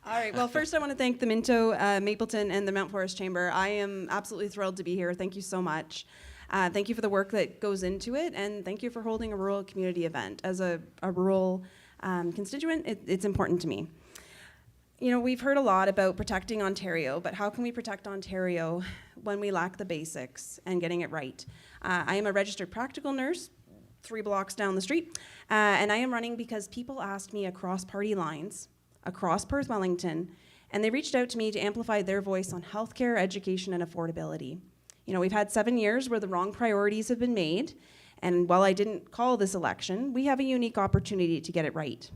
All right. Well, first I want to thank the Minto, Mapleton, and the Mount Forest Chamber. I am absolutely thrilled to be here. Thank you so much. Thank you for the work that goes into it, and thank you for holding a rural community event. As a rural constituent, it's important to me. You know, we've heard a lot about protecting Ontario, but how can we protect Ontario when we lack the basics and getting it right? I am a registered practical nurse, 3 blocks down the street, and I am running because people asked me across party lines, across Perth-Wellington, and they reached out to me to amplify their voice on healthcare, education, and affordability. You know, we've had 7 years where the wrong priorities have been made, and while I didn't call this election, we have a unique opportunity to get it right.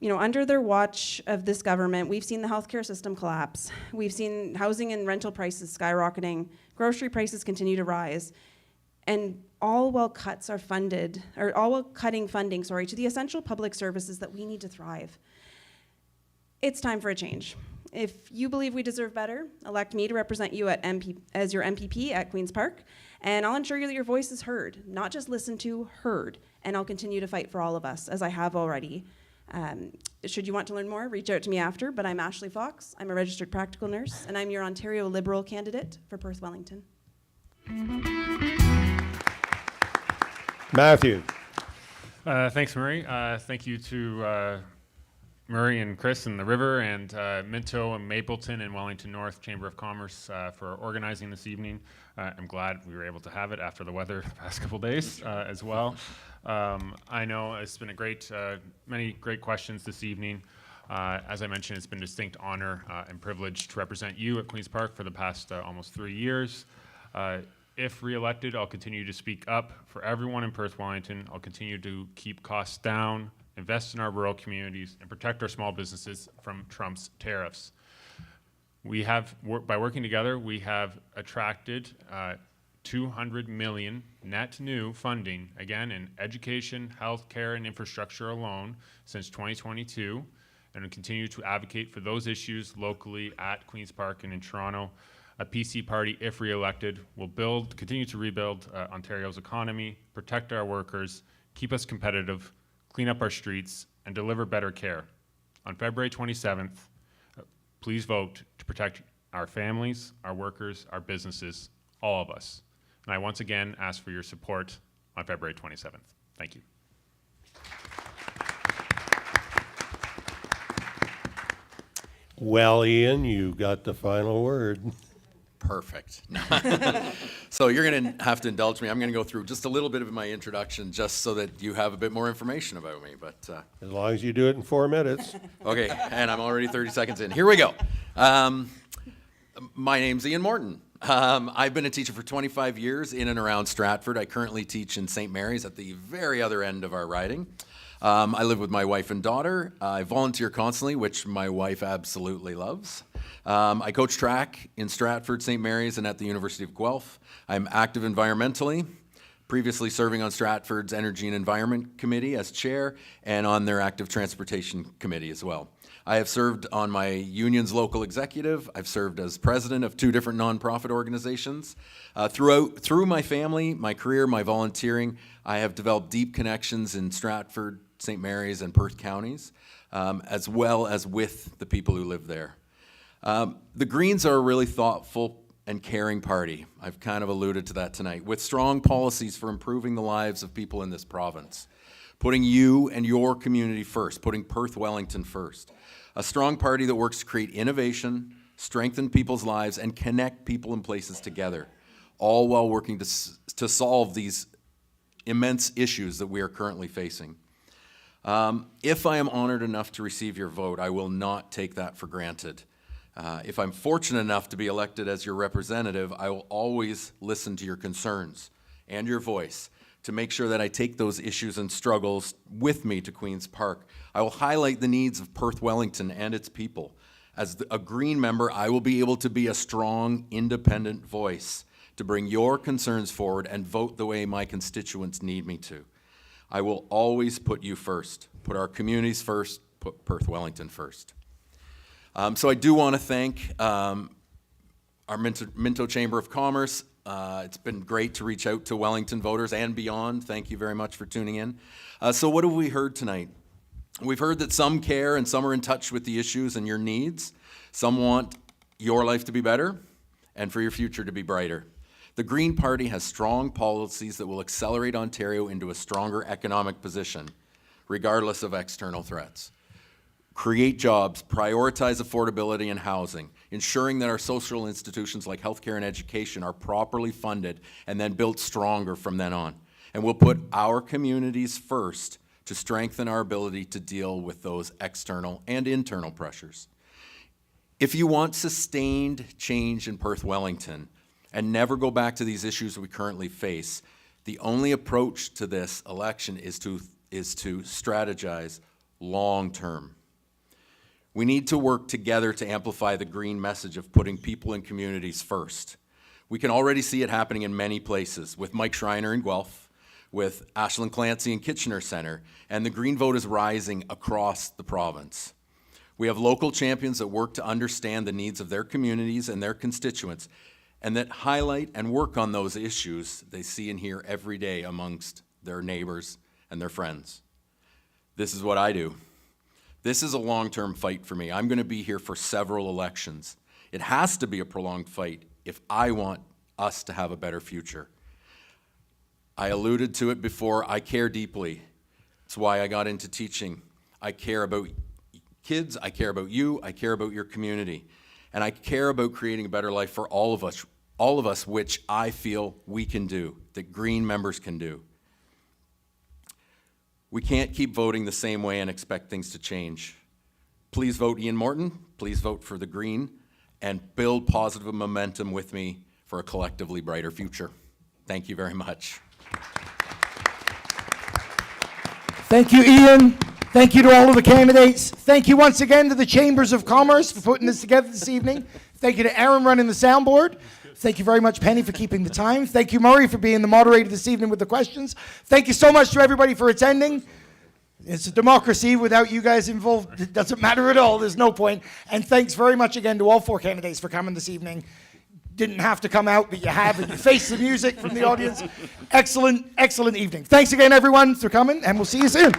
You know, under their watch of this government, we've seen the healthcare system collapse. We've seen housing and rental prices skyrocketing, grocery prices continue to rise, and all while cutting funding, to the essential public services that we need to thrive. It's time for a change. If you believe we deserve better, elect me to represent you as your MPP at Queen's Park, and I'll ensure that your voice is heard, not just listened to, heard, and I'll continue to fight for all of us, as I have already. Should you want to learn more, reach out to me after, but I'm Ashley Fox. I'm a registered practical nurse, and I'm your Ontario Liberal candidate for Perth-Wellington. Matthew. Thanks, Murray. Thank you to Murray and Chris and the River, and Minto and Mapleton and Wellington North Chamber of Commerce for organizing this evening. I'm glad we were able to have it after the weather the past couple days as well. I know it's been a many great questions this evening. As I mentioned, it's been a distinct honor and privilege to represent you at Queen's Park for the past almost 3 years. If re-elected, I'll continue to speak up for everyone in Perth-Wellington. I'll continue to keep costs down, invest in our rural communities, and protect our small businesses from Trump's tariffs. We have, by working together, we have attracted $200 million net new funding, again, in education, healthcare, and infrastructure alone since 2022, and we continue to advocate for those issues locally at Queen's Park and in Toronto. A PC party, if re-elected, will continue to rebuild Ontario's economy, protect our workers, keep us competitive, clean up our streets, and deliver better care. On February 27th, please vote to protect our families, our workers, our businesses, all of us. And I once again ask for your support on February 27th. Thank you. Well, Ian, you got the final word. Perfect. So you're going to have to indulge me. I'm going to go through just a little bit of my introduction just so that you have a bit more information about me. But As long as you do it in 4 minutes. okay, and I'm already 30 seconds in. Here we go. My name's Ian Morton. I've been a teacher for 25 years in and around Stratford. I currently teach in St. Mary's at the very other end of our riding. I live with my wife and daughter. I volunteer constantly, which my wife absolutely loves. I coach track in Stratford, St. Mary's, and at the University of Guelph. I'm active environmentally, previously serving on Stratford's Energy and Environment Committee as chair and on their active transportation committee as well. I have served on my union's local executive. I've served as president of 2 different nonprofit organizations. Through my family, my career, my volunteering, I have developed deep connections in Stratford, St. Mary's, and Perth counties, as well as with the people who live there. The Greens are a really thoughtful and caring party. I've kind of alluded to that tonight, with strong policies for improving the lives of people in this province, putting you and your community first, putting Perth-Wellington first. A strong party that works to create innovation, strengthen people's lives, and connect people and places together, all while working to solve these immense issues that we are currently facing. If I am honored enough to receive your vote, I will not take that for granted. If I'm fortunate enough to be elected as your representative, I will always listen to your concerns and your voice to make sure that I take those issues and struggles with me to Queen's Park. I will highlight the needs of Perth-Wellington and its people. As a Green member, I will be able to be a strong, independent voice to bring your concerns forward and vote the way my constituents need me to. I will always put you first, put our communities first, put Perth-Wellington first. So I do want to thank our Minto Chamber of Commerce. It's been great to reach out to Wellington voters and beyond. Thank you very much for tuning in. So what have we heard tonight? We've heard that some care and some are in touch with the issues and your needs. Some want your life to be better and for your future to be brighter. The Green Party has strong policies that will accelerate Ontario into a stronger economic position, regardless of external threats. Create jobs, prioritize affordability and housing, ensuring that our social institutions like healthcare and education are properly funded and then built stronger from then on. And we'll put our communities first to strengthen our ability to deal with those external and internal pressures. If you want sustained change in Perth-Wellington and never go back to these issues we currently face, the only approach to this election is to strategize long-term. We need to work together to amplify the Green message of putting people and communities first. We can already see it happening in many places, with Mike Schreiner in Guelph, with Ashland Clancy in Kitchener Centre, and the Green vote is rising across the province. We have local champions that work to understand the needs of their communities and their constituents, and that highlight and work on those issues they see and hear every day amongst their neighbors and their friends. This is what I do. This is a long-term fight for me. I'm going to be here for several elections. It has to be a prolonged fight if I want us to have a better future. I alluded to it before. I care deeply. It's why I got into teaching. I care about kids, I care about you, I care about your community. And I care about creating a better life for all of us, which I feel we can do, that Green members can do. We can't keep voting the same way and expect things to change. Please vote Ian Morton, please vote for the Green, and build positive momentum with me for a collectively brighter future. Thank you very much. Thank you, Ian. Thank you to all of the candidates. Thank you once again to the Chambers of Commerce for putting this together this evening. Thank you to Aaron running the soundboard. Thank you very much, Penny, for keeping the time. Thank you, Murray, for being the moderator this evening with the questions. Thank you so much to everybody for attending. It's a democracy. Without you guys involved, it doesn't matter at all. There's no point. And thanks very much again to all 4 candidates for coming this evening. Didn't have to come out, but you have, and you face the music from the audience. Excellent, excellent evening. Thanks again, everyone, for coming, and we'll see you soon.